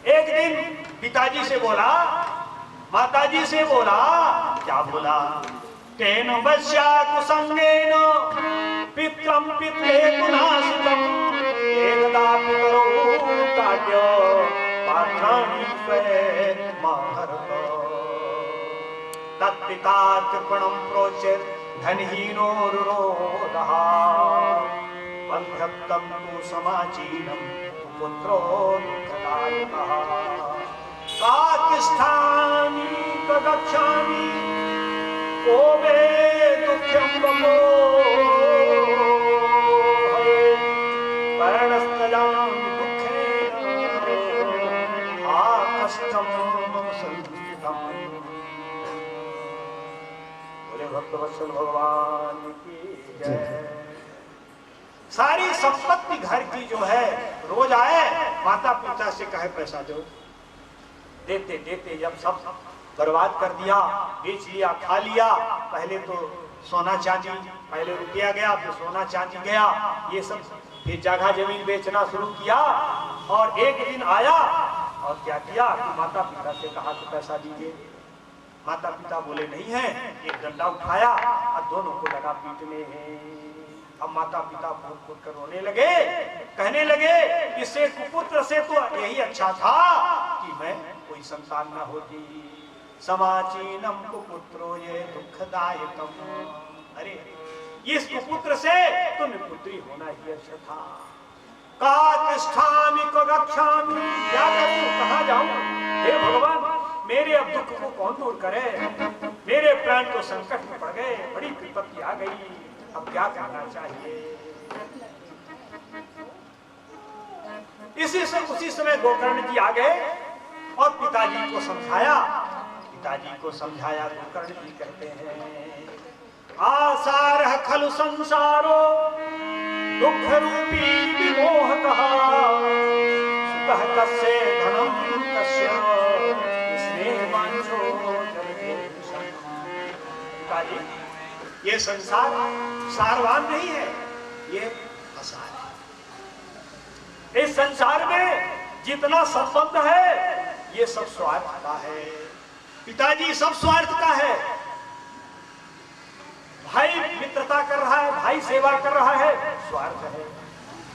एक दिन पिताजी से बोला, माताजी से बोला, क्या बोला? तेन वश्या कुसंगेन पित्रम पितृहेतु नाशितम एकदा पितरो काट्य पात्राणि स्वे महारत तत्पिता कृपणं प्रोचेत् धनहीनो रुरोधः बन्धत्तं तु समाचीनं पुत्रो दुःखदायकः कातिष्ठामि कगच्छामि को मे दुःखं बभो पर्णस्तजामि दुःखेन आकष्टं मम संस्थितम्। बोले भक्तवत्सल भगवान की जय। सारी संपत्ति घर की जो है, रोज आए माता पिता से कहे पैसा दो, देते देते जब सब बर्बाद कर दिया, बेच लिया, खा लिया, पहले तो सोना चांदी, पहले रुपया गया, फिर सोना चांदी गया, ये सब, फिर जगह जमीन बेचना शुरू किया। और एक दिन आया और क्या किया कि माता पिता से कहा कि पैसा दीजिए। माता पिता बोले नहीं है, एक डंडा उठाया और दोनों को लगा पीटने हैं। अब माता पिता फूट फूट कर रोने लगे, कहने लगे इससे कुपुत्र से तो यही अच्छा था कि मैं कोई संतान न होती। समाचीनम कुपुत्रो ये दुखदायकम। अरे इस कुपुत्र से तुम्हें पुत्री होना ही अच्छा था। कातिष्ठामि कगच्छामि, क्या करूं, कहां जाऊं? हे भगवान, मेरे अब दुख को कौन दूर करे? मेरे प्राण तो संकट में पड़ गए, बड़ी विपत्ति आ गई, अब क्या करना चाहिए? उसी समय गोकर्ण जी आ गए और पिताजी को समझाया। पिताजी को समझाया, गोकर्ण जी कहते हैं आसारः खलु संसारो दुख रूपी विमोहकः सुतः कस्य धनं तस्य स्नेहवांशो जयते। पिताजी, ये संसार सारवान नहीं है, ये असार है। इस संसार में जितना संबंध है ये सब स्वार्थ का है। पिताजी सब स्वार्थ का है। भाई मित्रता कर रहा है, भाई सेवा कर रहा है, स्वार्थ है।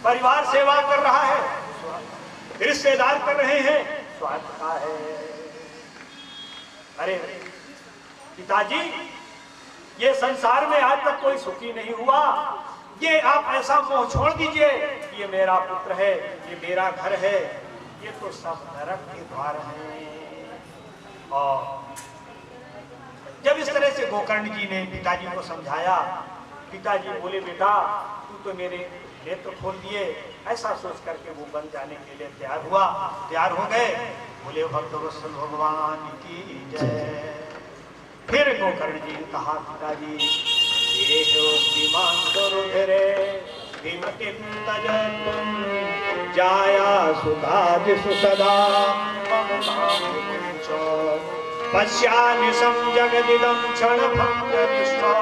परिवार सेवा कर रहा है, रिश्तेदार कर रहे हैं, स्वार्थ का है। अरे पिताजी, ये संसार में आज तक कोई सुखी नहीं हुआ। ये आप ऐसा मोह छोड़ दीजिए, ये मेरा पुत्र है, ये मेरा घर है, ये तो सब नरक के द्वार हैं। और जब इस तरह से गोकर्ण जी ने पिताजी को समझाया, पिताजी बोले बेटा तू तो मेरे नेत्र खोल दिए। ऐसा सोच करके वो बन जाने के लिए तैयार हो गए। बोले भक्तवत्सल भगवान की जय। फिर गोकर्ण जी ने कहा पिताजी ये जो श्रीमान गुरुधरे जाया सुधाज सुसदा पश्यामि जगदिदं क्षण भंग निष्ठा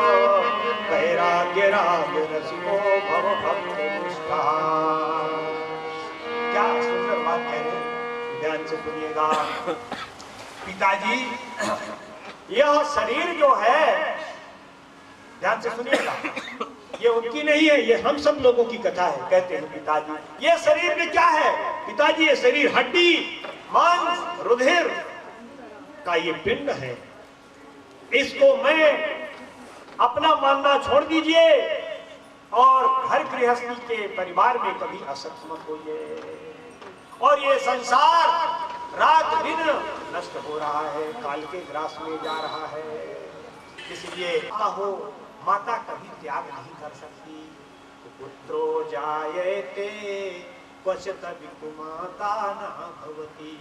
वैराग्य राग रसिको भव भक्त निष्ठा। क्या सुंदर बात कह रहे हैं, ध्यान से सुनिएगा। पिताजी यह शरीर जो है, ध्यान से सुनिएगा, ये उनकी नहीं है, ये हम सब लोगों की कथा है। कहते हैं पिताजी ये शरीर में क्या है? पिताजी ये शरीर हड्डी मांस रुधिर का ये पिंड है। इसको मैं अपना मानना छोड़ दीजिए और घर गृहस्थी के परिवार में कभी असक्त मत होइए। और ये संसार रात दिन नष्ट हो रहा है, काल के ग्रास में जा रहा है। इसलिए हो माता कभी त्याग नहीं कर सकती। पुत्रो जायते क्वचित विकुमाता न भवति।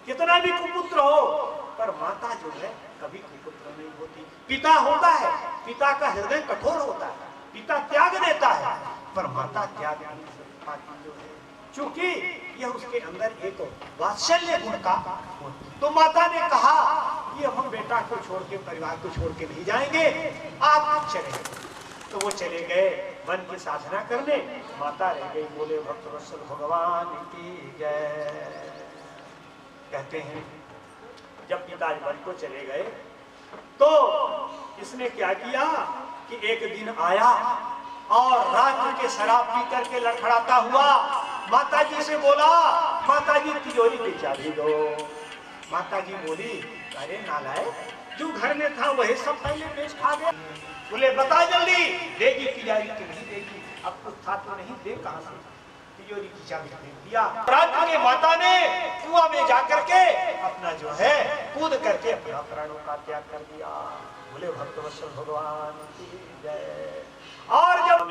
कितना भी कुपुत्र हो पर माता जो है कभी कुपुत्र नहीं होती। पिता होता है, पिता का हृदय कठोर होता है, पिता त्याग देता है, पर माता त्याग नहीं पाती जो है, क्योंकि यह उसके अंदर एक वात्सल्य गुण का। तो माता ने कहा कि हम बेटा को छोड़ के, परिवार को छोड़ के नहीं जाएंगे, आप चले। तो वो चले गए वन की साधना करने, माता रह गई। बोले भक्तवत्सल भगवान की जय। कहते हैं जब पिताजी वन को चले गए तो इसने क्या किया कि एक दिन आया और रात के शराब पी करके लड़खड़ाता हुआ माताजी से बोला, माताजी तिजोरी की चाबी दो। माताजी बोली, अरे नालायक, जो घर में था वही सब पहले बेच खा गया। बोले बता जल्दी, देगी तिजोरी की नहीं देगी? अब कुछ था तो नहीं, दे कहां से? तिजोरी की चाबी दे दिया। रात में माता ने कुआं में जाकर के अपना जो है कूद करके अपना प्राणों का त्याग कर दिया। बोले भक्तवत्सल भगवान की जय। और जब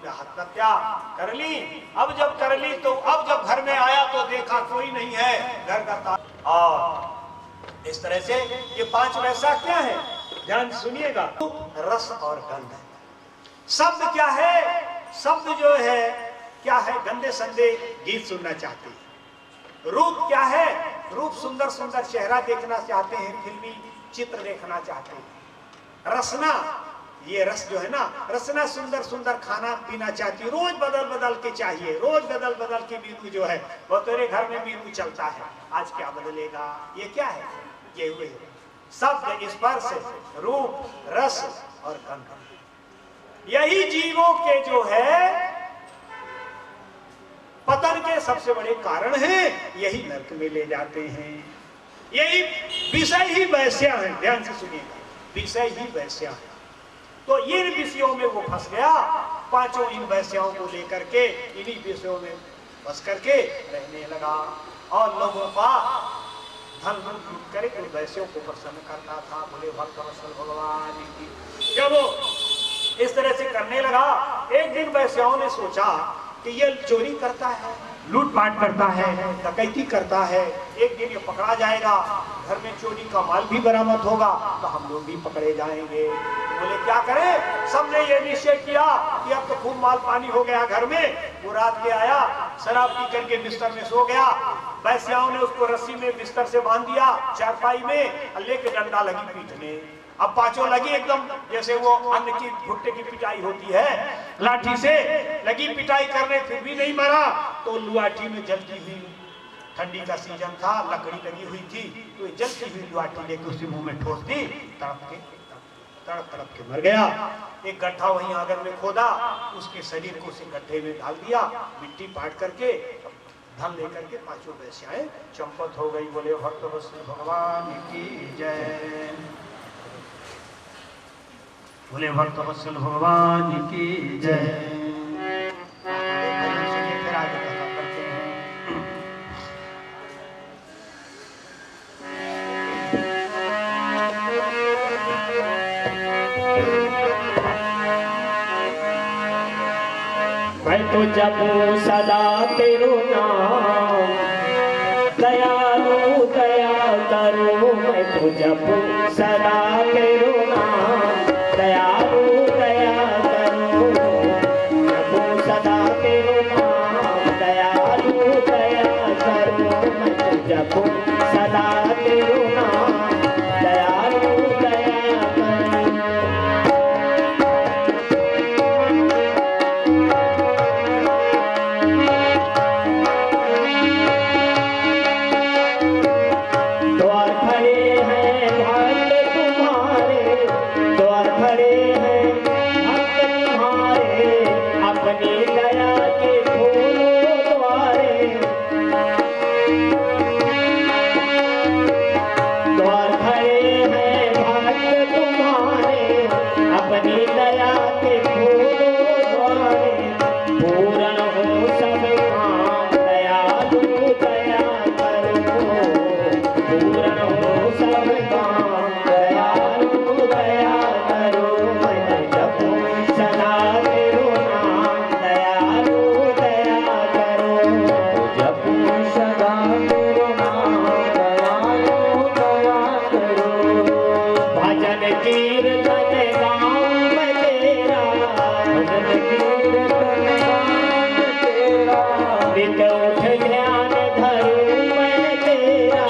आत्महत्या कर ली, अब जब कर ली तो अब जब घर में आया तो देखा कोई नहीं है, घर का ताला। और इस तरह से ये पांच वैसा क्या है, ध्यान सुनिएगा। रस और गंध। शब्द क्या है? शब्द जो है क्या है? गंदे संदे गीत सुनना चाहते हैं। रूप क्या है? रूप सुंदर सुंदर चेहरा देखना चाहते हैं, फिल्मी चित्र देखना चाहते हैं। रसना, ये रस जो है ना, रसना सुंदर सुंदर खाना पीना चाहती है। रोज बदल बदल के चाहिए, रोज बदल बदल के मेनू जो है वो तेरे घर में मेनू चलता है, आज क्या बदलेगा? ये क्या है? ये हुए शब्द, स्पर्श, रूप, रस और गंध। यही जीवों के जो है पतन के सबसे बड़े कारण हैं, यही नरक में ले जाते हैं। यही विषय ही वैश्या है। ध्यान से सुनिएगा, विषय ही वैश्या है। तो इन विषयों में वो फंस गया। पांचों इन वैश्याओं को लेकर के इन्हीं विषयों में फंस करके रहने लगा और लोगों का धन लूट करे उन वैश्यों को प्रसन्न करता था। बोले भक्तवत्सल भगवान की। जब वो इस तरह से करने लगा, एक दिन वैश्याओं ने सोचा कि ये चोरी करता है, लूटपाट करता है, डकैती करता है, एक दिन ये पकड़ा जाएगा, घर में चोरी का माल भी बरामद होगा तो हम लोग भी पकड़े जाएंगे। बोले क्या करें? सबने ये निश्चय किया कि अब तो खूब माल पानी हो गया घर में। वो रात के आया, शराब पी करके बिस्तर में सो गया। वैश्याओं ने उसको रस्सी में बिस्तर से बांध दिया चारपाई में, लेके डंडा लगी पीटने। अब पांचों लगी एकदम जैसे वो अन्न की भुट्टे की पिटाई होती है, लाठी से लगी पिटाई करने, फिर भी नहीं मरा तो लाठी में जलती हुई ठंडी का सीजन था, लकड़ी लगी हुई थी, तो जलती हुई लाठी लेके उसके मुंह में ठोस दी, तड़प के मर गया। एक गड्ढा वहीं आंगन में खोदा, उसके शरीर को उस गड्ढे में डाल दिया, मिट्टी पाट करके धन लेकर के पांचों वैश्याएं चंपत हो गई। बोले भक्त वत्सल भगवान की जय, बोले भक्त वत्सल भगवान की जय। फिर आगे कथा करते हैं। मैं तो जपूं सदा तेरो नाम, दयालु दया करो। मैं तो जपूं सदा तेरो नाम, दयालु दया करो। जपूं सदा तेरो नाम, दयालु दया करो। मैं तो जपूं सदा तेरो नाम, दयालु दया करो। द्वार खड़े हैं भक्त तुम्हारे, द्वार खड़े हैं भक्त तुम्हारे, अपनी दया के खोलो द्वारे। द्वार खड़े हैं भक्त तुम्हारे, अपनी दया के खोलो द्वारे। पूर्ण हो सब काम, दयालु दया करो। पूर्ण हो सब काम, दयालु दया करो। मैं जपूं सदा तेरो नाम, दयालु दया करो। जपूं सदा तेरो नाम, दयालु दया करो। भजन कीर्तन गाऊं मैं तेरा, भजन कीर्तन गाऊं तेरा। नित उठ ध्यान धरूं मैं तेरा,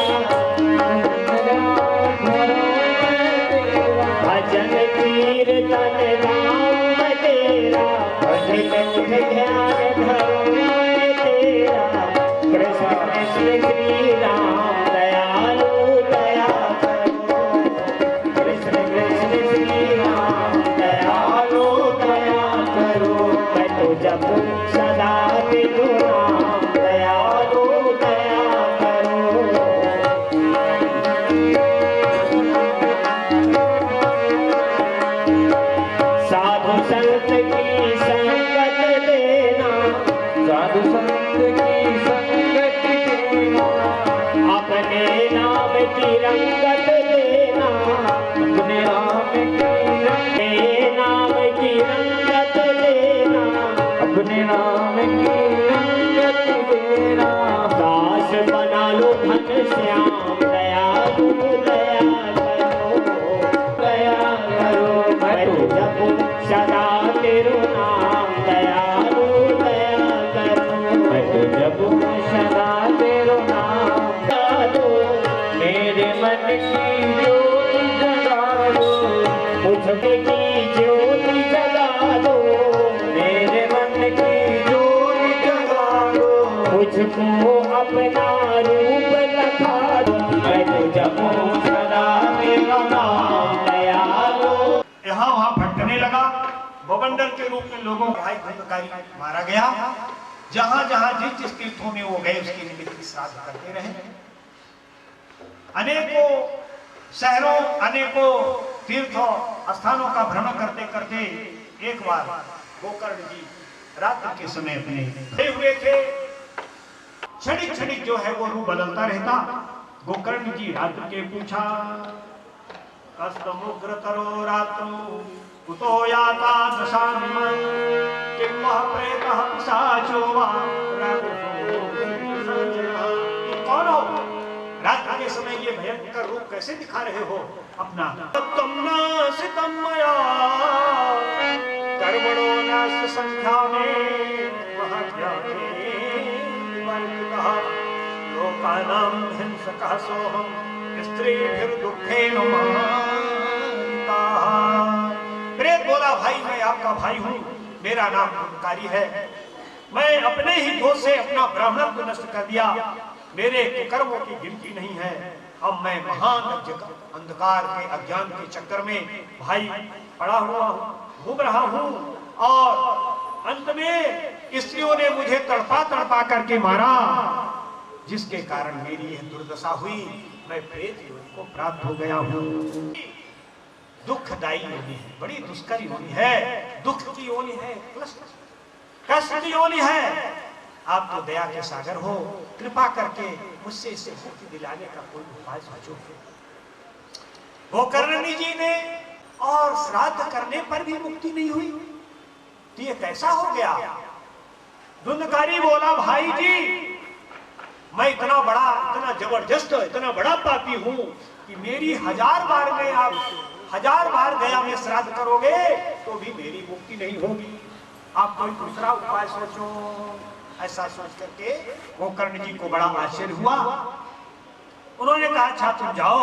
भजन कीर्तन गाऊं मैं तेरा। भजन उठ ध्यान धरूं मैं तेरा। कृष्ण कृष्ण श्री राम, दयालु दया करो। कृष्ण कृष्ण श्री राम, दयालु दया करो। मैं तो जपूं सदा तेरो नाम, दयालु दया करो। साधु संत की संगत देना, साधु संत की संगत देना। अपने नाम की रंगत देना, अपने नाम की रंगत देना, अपने नाम की रंगत देना। दास बना लो घनश्याम, दयालु दया करो, दया करो। मैं तो जपूं सदा तेरो नाम, दयालु दया करो। मैं तो जपूं सदा तेरो नाम। जगा दो मेरे मन की ज्योति, जगा दो मुझके की ज्योति, जगा दो मेरे मन की ज्योति, जगा दो। मुझको अपना रूप दिखा दो। मैं तो जपूं सदा तेरा नाम, दयालु। यहाँ वहां भटकने लगा, बवंडर के रूप में लोगों को भाई धुंधकारी मारा गया। जहां जहां जिस जिस तीर्थों में वो गए उसके निमित्त श्राद्ध करते रहे। अनेकों शहरों, अनेकों तीर्थों स्थानों का भ्रमण करते करते एक बार गोकर्ण जी रात्रि के समय अपने खड़े हुए थे। क्षणिक क्षणिक जो है वो रूप बदलता रहता। गोकर्ण जी रात्रि के पूछा, कस्तमुग्र तरो रात्रौ कुतो याता दशाम, किम वह प्रेतः पिशाचो वा कौन हो? रात्रि के समय ये भयंकर रूप कैसे दिखा रहे हो अपना? तम नासितम मया कर्मणो नास्ति संख्या में महज्ञाने विवर्तितः लोकानां हिंसकः सोऽहं स्त्रीभिर्दुःखेन मारिताः। प्रेत बोला, भाई मैं आपका भाई हूँ, मेरा नाम धुंधकारी है। मैं अपने ही दोष से अपना ब्राह्मण को नष्ट कर दिया। मेरे कर्मों की गिनती नहीं है। अब मैं महान अंधकार के अज्ञान के चक्कर में भाई पड़ा हुआ हूँ, घूम रहा हूँ, और अंत में स्त्रियों ने मुझे तड़पा तड़पा करके मारा, जिसके कारण मेरी यह दुर्दशा हुई। मैं प्रेत योनि को प्राप्त हो गया हूँ। दुखदायी योनि है, बड़ी दुष्कर योनि है, दुख की योनि है, कष्ट की योनि है। आप तो दया के सागर हो, कृपा करके मुझसे इससे मुक्ति दिलाने का कोई उपाय सोचो। गोकर्णी जी ने और श्राद्ध करने पर भी मुक्ति नहीं हुई, तो ये कैसा हो गया? धुंधकारी बोला, भाई जी मैं इतना बड़ा, इतना जबरदस्त, इतना बड़ा पापी हूं कि मेरी 1000 बार में आप 1000 बार गया में श्राद्ध करोगे तो भी मेरी मुक्ति नहीं होगी। आप कोई दूसरा उपाय सोचो। ऐसा सोच करके गोकर्ण जी को बड़ा आश्चर्य हुआ। उन्होंने कहा, अच्छा तुम जाओ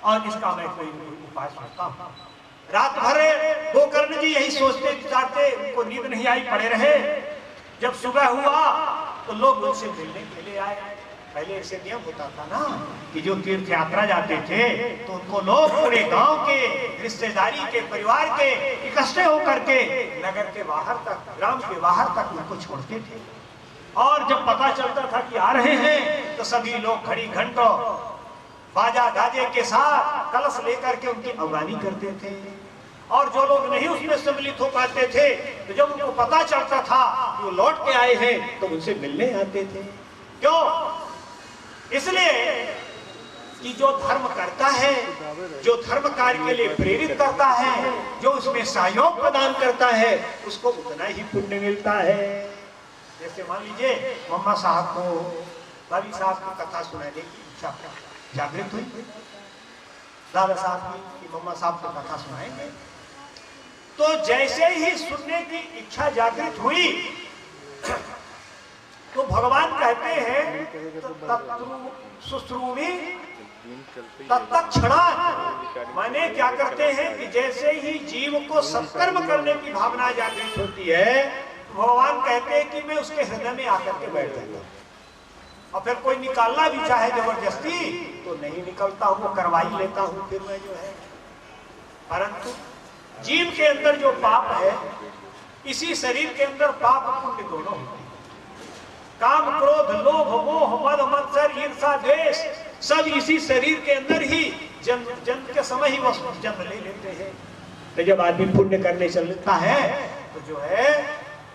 और इसका मैं कोई उपाय सोचता हूं। रात भर गोकर्ण जी यही सोचते विचारते, उनको नींद नहीं आई, पड़े रहे। जब सुबह हुआ तो लोग उनसे मिलने के लिए आए। पहले ऐसे नियम होता था ना कि जो तीर्थ यात्रा जाते थे तो उनको लोग पूरे गांव के, रिश्तेदारी के, परिवार के इकट्ठे होकर के नगर के बाहर तक, ग्राम के बाहर तक उनको छोड़ते थे। और जब पता चलता था कि आ रहे हैं तो सभी लोग घड़ी घंटों बाजा गाजे के साथ कलश लेकर के उनकी अगवानी करते थे। और जो लोग नहीं उसमें सम्मिलित हो पाते थे तो जब उनको पता चलता था कि वो लौट के आए हैं तो उनसे मिलने आते थे। क्यों? इसलिए कि जो धर्म करता है, जो धर्म कार्य के लिए प्रेरित करता है, जो उसमें सहयोग प्रदान करता है, उसको उतना ही पुण्य मिलता है। जैसे मान लीजिए मम्मा साहब को भाभी साहब की कथा सुनाने की इच्छा जागृत हुई, दादा साहब की मम्मा साहब को कथा सुनाएंगे, तो जैसे ही सुनने की इच्छा जागृत हुई तो भगवान कहते हैं शुश्रूषि तत्क्षणात्, माने क्या करते हैं कि जैसे ही जीव को सत्कर्म करने की भावना जागृत होती है तो भगवान कहते हैं कि मैं उसके हृदय में आकर के बैठ जाता हूँ। और फिर कोई निकालना भी चाहे जबरदस्ती तो नहीं निकलता हूँ, वो करवाई लेता हूँ फिर मैं जो है। परंतु जीव के अंदर जो पाप है, इसी शरीर के अंदर पाप पुण्य दोनों होते हैं। काम, क्रोध, लोभ, मोह, मद, मत्सर, ईर्षा, द्वेष सब इसी शरीर के अंदर ही जन्म के समय ही वो जन्म ले लेते हैं। तो जब आदमी पुण्य करने चलता है तो जो है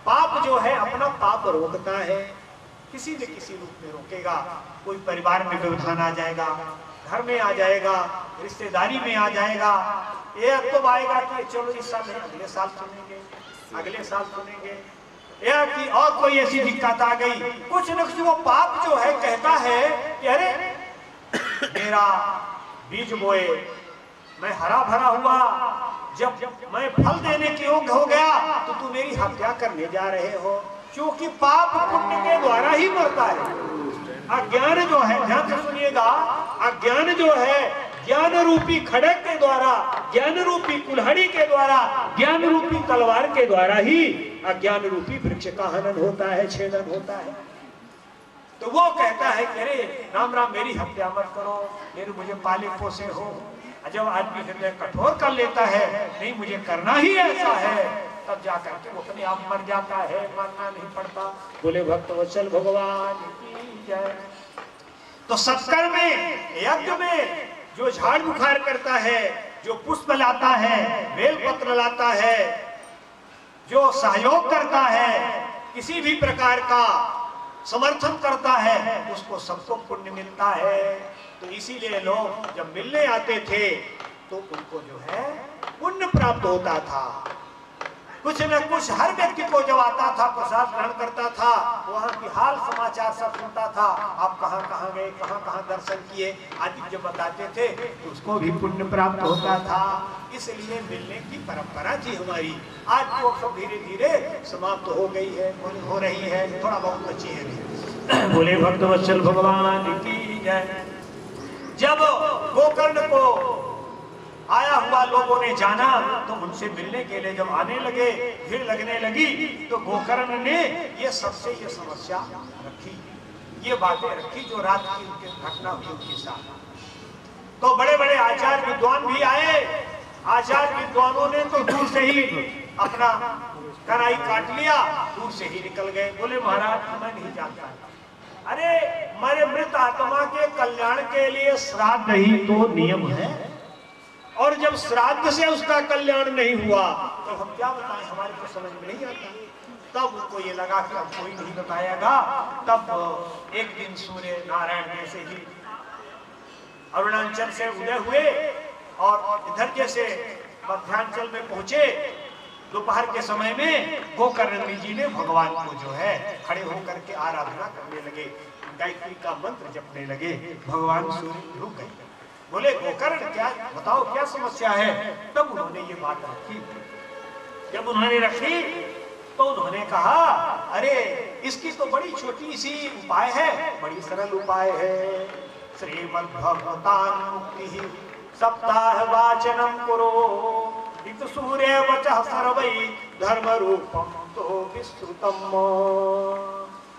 पाप जो है अपना पाप रोकता है, किसी न किसी रूप में रोकेगा। कोई परिवार में व्यवधान आ जाएगा, घर में आ जाएगा, रिश्तेदारी में आ जाएगा। ये तो आएगा कि चलो इस साल नहीं, अगले साल सुनेंगे, अगले साल सुनेंगे। या कि और कोई ऐसी दिक्कत आ गई, कुछ न कुछ वो पाप जो है कहता है कि अरे मेरा बीज बोए, मैं हरा भरा हुआ, जब मैं फल देने के योग्य हो गया तो तू मेरी हत्या करने जा रहे हो। क्योंकि पाप पुण्य के द्वारा ही मरता है। अज्ञान जो है, ध्यान से सुनिएगा, अज्ञान जो है ज्ञान रूपी खड़ग के द्वारा, ज्ञान रूपी कुल्हाड़ी के द्वारा, ज्ञान रूपी तलवार के द्वारा ही अज्ञान रूपी वृक्ष का हनन होता है, छेदन होता है। तो वो कहता है कि अरे राम राम मेरी हत्या मत करो, मेरे मुझे पाले पोसे हो। जब आदमी हृदय कठोर कर लेता है, नहीं मुझे करना ही ऐसा है, तब जाकर के वो अपने आप मर जाता है, मरना नहीं पड़ता। बोले भक्त वत्सल भगवान की जय। तो सत्कर्म में, यज्ञ में जो झाड़ बुखार करता है, जो पुष्प लाता है, बेलपत्र लाता है, जो सहयोग करता है, किसी भी प्रकार का समर्थन करता है, उसको सबको पुण्य मिलता है। तो इसीलिए लोग जब मिलने आते थे तो उनको जो है पुण्य प्राप्त होता था। कुछ न कुछ हर व्यक्ति को जब आता था, प्रसाद ग्रहण करता था, वहाँ की हाल समाचार सब सुनता था। आप कहाँ कहाँ गए, कहाँ कहाँ दर्शन किए आदि जब बताते थे तो उसको भी पुण्य प्राप्त होता था। इसलिए मिलने की परंपरा थी हमारी। आज वो सब धीरे धीरे समाप्त हो गई है, हो रही है, थोड़ा बहुत बची है। बोले भक्त वत्सल भगवान की जय। जब गोकर्ण को आया हुआ लोगों ने जाना तो उनसे मिलने के लिए जब आने लगे, भीड़ लगने लगी, तो गोकर्ण ने ये सबसे ये समस्या रखी। ये बातें रखी जो रात की उनके घटना हुई उनके साथ। तो बड़े बड़े आचार्य विद्वान भी आए। आचार्य विद्वानों ने तो दूर से ही अपना कनाई काट लिया, दूर से ही निकल गए। बोले महाराज मैं नहीं जानता। अरे मेरे मृत आत्मा के कल्याण के लिए श्राद्ध ही तो नियम है, और जब श्राद्ध से उसका कल्याण नहीं हुआ तो हम क्या बताएं, हमारे को समझ में नहीं आता। तब उनको ये लगा कि अब कोई नहीं बताएगा। तब एक दिन सूर्य नारायण जैसे ही अरुणाचल से उदय हुए और इधर जैसे मध्यांचल में पहुंचे, दोपहर के समय में गोकर्ण जी ने भगवान को जो है खड़े होकर के आराधना करने लगे, गायत्री का मंत्र जपने लगे। भगवान सूर्य रुक गए। बोले गोकर्ण क्या बताओ क्या समस्या है? तब उन्होंने ये बात रखी। जब उन्होंने रखी तो उन्होंने कहा अरे इसकी तो बड़ी छोटी सी उपाय है, बड़ी सरल उपाय है। श्रीमद्भगवतां मुक्ति सप्ताह वाचनम करो इत सूर्य वचः सर्वै धर्म रूपम तो विस्तृतम।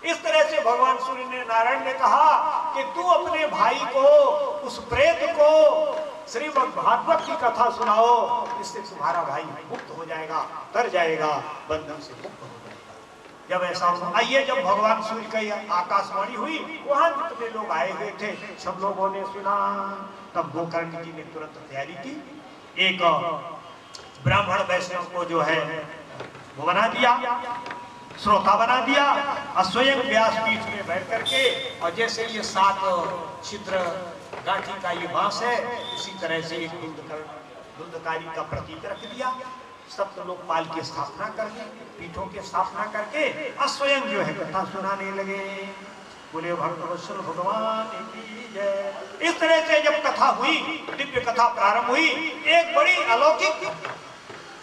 इस तरह से भगवान सूर्य ने नारायण ने कहा कि तू अपने भाई को, उस प्रेत को श्रीमद् भागवत की कथा सुनाओ, इससे तुम्हारा भाई मुक्त हो जाएगा, तर जाएगा, बंधन से मुक्त हो जाएगा। जब ऐसा हुआ, आइए जब भगवान सूर्य की आकाशवाणी हुई, वहां जितने लोग आए हुए थे सब लोगों ने सुना। तब गोकर्ण जी ने तुरंत तैयारी की। एक ब्राह्मण वैष्णव को जो है वो बना दिया, श्रोता बना दिया, और स्वयं व्यासपीठ में बैठ करके, और जैसे ये 7 छिद्र गांठी का ये बांस है, इसी तरह से एक धुंधकारी का प्रतीक रख दिया। सप्त लोकपाल की स्थापना करके, पीठों की स्थापना करके, और स्वयं जो है कथा सुनाने लगे। बोले भक्तवत्सल भगवान की जय। इस तरह से जब कथा हुई, दिव्य कथा प्रारंभ हुई, एक बड़ी अलौकिक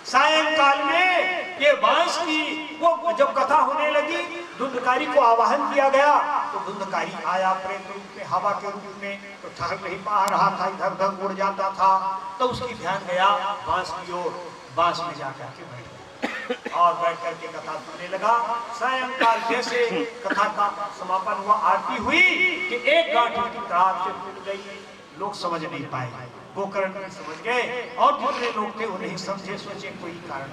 सायंकाल में ये बांस की वो जब कथा होने लगी, धुंधकारी को आवाहन किया गया। तो धुंधकारी आया प्रेत रूप में, हवा के रूप में, तो ठहर नहीं पा रहा था, इधर उधर उड़ जाता था। तो उसकी ध्यान गया बांस की ओर, बांस में जाकर के बैठ गया और बैठ करके कथा सुनने लगा। सायंकाल जैसे कथा का समापन हुआ, आरती हुई कि एक गांठी की तार से टूट गई। लोग समझ नहीं पाए, गोकर्ण समझ गए, और जितने लोग थे वो नहीं समझे, सोचे कोई कारण।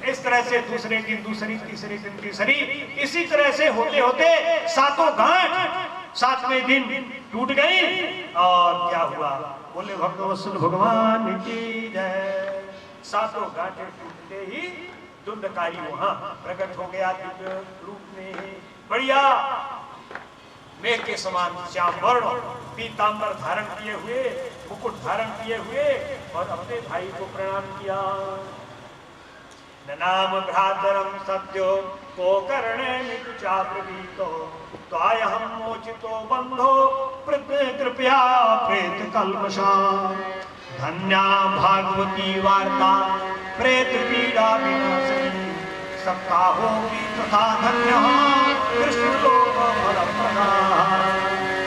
इस तरह से दूसरे दिन दूसरी, तीसरे दिन तीसरी, इसी तरह से होते होते 7 गांठ 7वें दिन टूट गई। और क्या हुआ? बोले भक्तवत्सल भगवान की जय। 7 गांठें टूटते ही धुंधकारी वहां प्रकट हो गया दिव्य रूप में। बढ़िया मेघ के समान श्याम वर्ण, पीतांबर धारण किए हुए, मुकुट धारण किए हुए, और अपने भाई को प्रणाम किया। नाम भ्रातरम सद्यो गोकर्णे चाप्रवीतो त्वायहं मोचितो बंधो कृपया प्रेत कल्मषा। धन्या भागवती वार्ता प्रेत पीड़ा विनाशिनी सप्ताहो की तथा धन्य कृष्ण लोक फलप्रदा।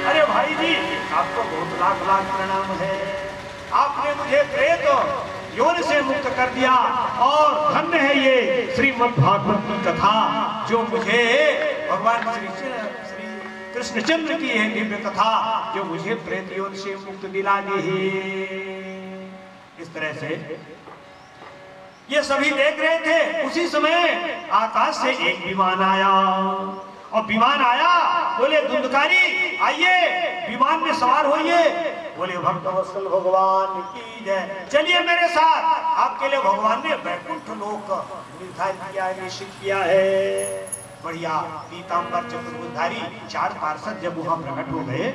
अरे भाई जी, आपको बहुत लाख लाख प्रणाम है। आपने मुझे प्रेत योनि से मुक्त कर दिया, और धन्य है ये श्रीमद् भागवत की कथा जो मुझे भगवान श्री कृष्णचंद्र की है दिव्य कथा, जो मुझे प्रेत योनि से मुक्त दिला दी है। इस तरह से ये सभी देख रहे थे। उसी समय आकाश से एक विमान आया, और विमान आया, बोले धुंधकारी आइए, विमान में सवार होइए। बोले भक्तवत्सल भगवान की जय। चलिए मेरे साथ, आपके लिए भगवान ने वैकुंठ लोक निर्धारित किया है, निश्चित किया है। बढ़िया पीतांबर चतुर्भुजधारी 4 पार्षद जब वहां प्रकट हो गए,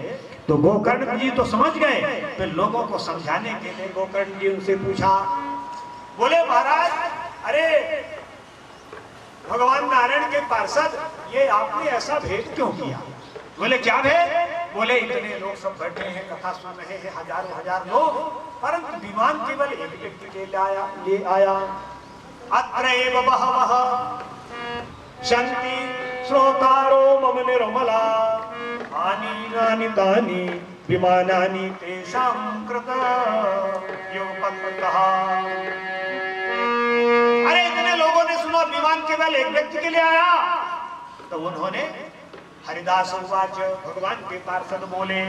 तो गोकर्ण जी तो समझ गए। फिर लोगों को समझाने के लिए गोकर्ण जी उनसे पूछा, बोले महाराज अरे भगवान नारायण के पार्षद, ये आपने ऐसा भेद क्यों किया? बोले क्या भेद? बोले इतने लोग सब बैठे हैं, कथा सुन रहे हैं, हजारों हजार लोग, परंतु विमान केवल एक व्यक्ति के ले आया। अत्र एव बहवः शन्ति श्रोतारो मम निर्मला आनीनानि तानि विमानानि तेषां कृत योपन्तः। अरे इतने लोगों ने सुना विमान केवल एक व्यक्ति के लिए आया, तो उन्होंने हरिदास उवाच, भगवान के पार्षद बोले,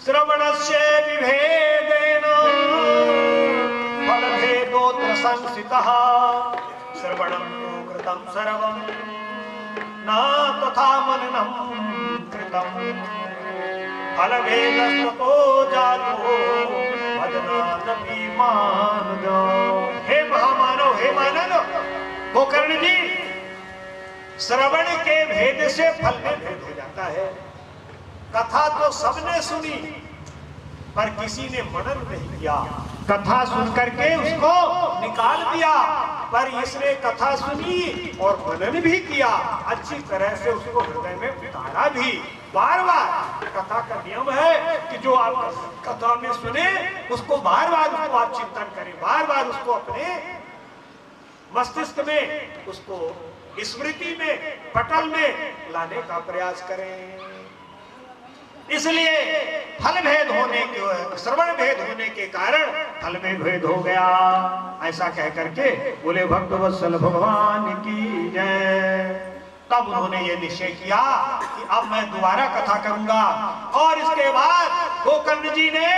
श्रवणस्य विभेदेन फलभेदोऽत्र संस्थितः, श्रवणं तु कृतं सर्वं न तथा मननं कृतं, फलभेदस्ततो जातो भजनादपि मानदो। हे महामानव, हे मानव गोकर्ण जी, श्रवण के भेद से फल में भेद हो जाता है। कथा तो सबने सुनी पर किसी ने मनन नहीं किया, कथा सुन करके उसको निकाल दिया, पर इसने कथा सुनी और मनन भी किया, अच्छी तरह से उसको हृदय में उतारा भी। बार बार कथा का नियम है कि जो आप कथा में सुने उसको बार बार उसको आप चिंतन करें, बार बार उसको अपने मस्तिष्क में, उसको स्मृति में, पटल में लाने का प्रयास करें। इसलिए फल भेद होने के, श्रवण भेद होने के कारण फल में भेद हो गया। ऐसा कह करके बोले भक्त वत्सल भगवान की जय। तब उन्होंने ये निश्चय किया कि अब मैं दोबारा कथा करूंगा। और इसके बाद गोकर्ण जी ने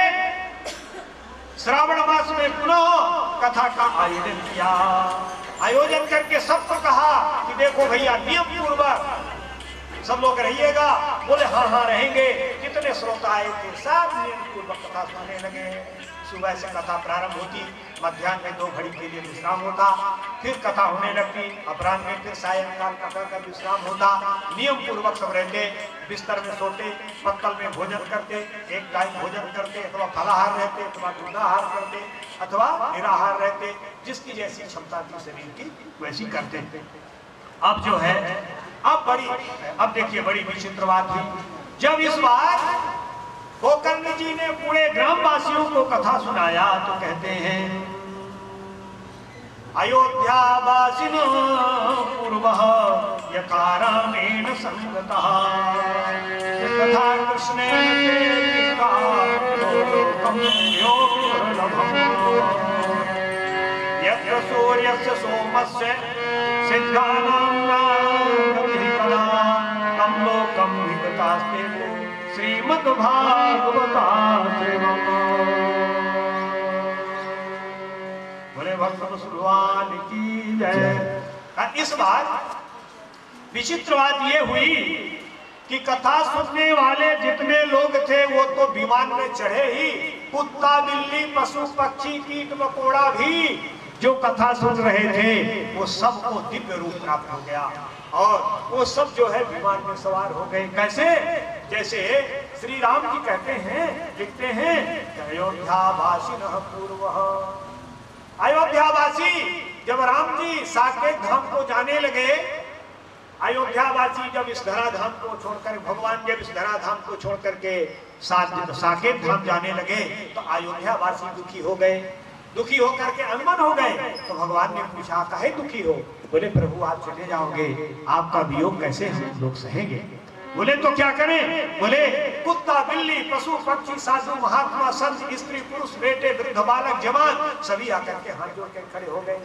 श्रावण मास में पुनः कथा का आयोजन किया। आयोजन करके सबको कहा कि देखो भैया, नियम पूर्वक सब लोग रहिएगा। बोले हाँ हाँ रहेंगे। जितने श्रोता आए थे सब नियम पूर्वक कथा सुनने लगे। सुबह से कथा प्रारंभ होती, मध्याह्न में 2 घड़ी के लिए विश्राम होता, फिर कथा होने लगती, अपराह्न में फिर सायंकाल कथा का विश्राम होता। नियम पूर्वक सब रहते, बिस्तर में सोते, पत्तल में भोजन करते, एक टाइम भोजन करते, अथवा फलाहार रहते, अथवा दूधाहार करते, अथवा निराहार रहते, जिसकी जैसी क्षमता थी शरीर की वैसी करते थे। अब जो है, अब देखिए बड़ी विचित्र बात हुई। जब इस बार गोकर्ण जी ने पूरे ग्रामवासियों को कथा सुनाया तो कहते हैं, अयोध्यावासिन पूर्वः यथा रामेण संगतः तथा कृष्णेन यत्र सूर्यस्य सोमस्य सिद्धानां तम लोकं विगतास्ते श्रीमद्भागवताश्रमम्। बोले भक्त भगवान की जय। इस बार विचित्र बात ये हुई कि कथा सुनने वाले जितने लोग थे वो तो विमान में चढ़े ही, कुत्ता बिल्ली पशु पक्षी कीट मकोड़ा भी जो कथा सुन रहे थे वो सबको दिव्य रूप प्राप्त हो गया और वो सब जो है विमान में सवार हो गए। कैसे? जैसे श्री राम जी कहते हैं, लिखते हैं, अयोध्यावासिनः पूर्वः। अयोध्यावासी जब राम जी साकेत धाम को जाने लगे, अयोध्यावासी जब इस धराधाम को छोड़कर, भगवान जब इस धराधाम को छोड़ करके साकेत धाम जाने लगे तो अयोध्यावासी दुखी हो गए। दुखी होकर के अनमन हो गए तो भगवान ने पूछा, काहे दुखी हो? बोले प्रभु आप चले जाओगे, आपका वियोग कैसे हम लोग सहेंगे? बोले तो क्या करें? बोले कुत्ता बिल्ली पशु पक्षी साधु महात्मा संत स्त्री पुरुष बेटे वृद्ध बालक जवान सभी आकर के हाथ जोड़ के खड़े हो गए।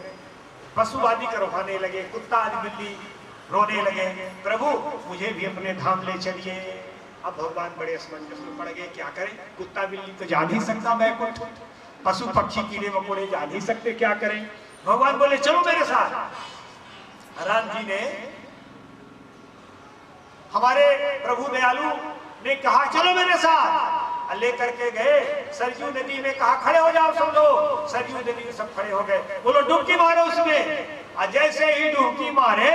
पशुवादी का रोहाने लगे, कुत्ता आदि बिल्ली रोने लगे, प्रभु मुझे भी अपने धाम ले चलिए। अब भगवान बड़े असमंजस में पड़ गए, क्या करें? कुत्ता बिल्ली तो जा नहीं सकता बैकुंठ, पशु पक्षी कीड़े मकोड़े जा नहीं सकते, क्या करें? भगवान बोले चलो मेरे साथ। राम जी ने, हमारे प्रभु दयालु ने कहा चलो मेरे साथ, लेकर के गए सरयू नदी में, कहा खड़े हो जाओ सब लोग। सरयू नदी में सब खड़े हो गए, बोलो डुबकी मारो उसमें। और जैसे ही डुबकी मारे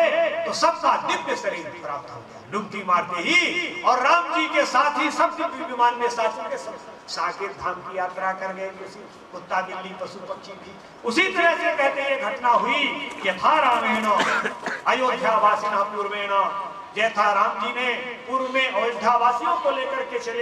तो सबका दिव्य शरीर प्राप्त हो गया डुबकी मारते ही। और राम जी के साथ ही सब दिव्य विमान में साकेत धाम की यात्रा कर गए। कुत्ता बिल्ली पशु पक्षी भी उसी तरह से कहते ये घटना हुई। यथा रामेण अयोध्यावासिनः पूर्वेण, जैसा राम जी ने पूर्व में अयोध्यावासियों को लेकर के चले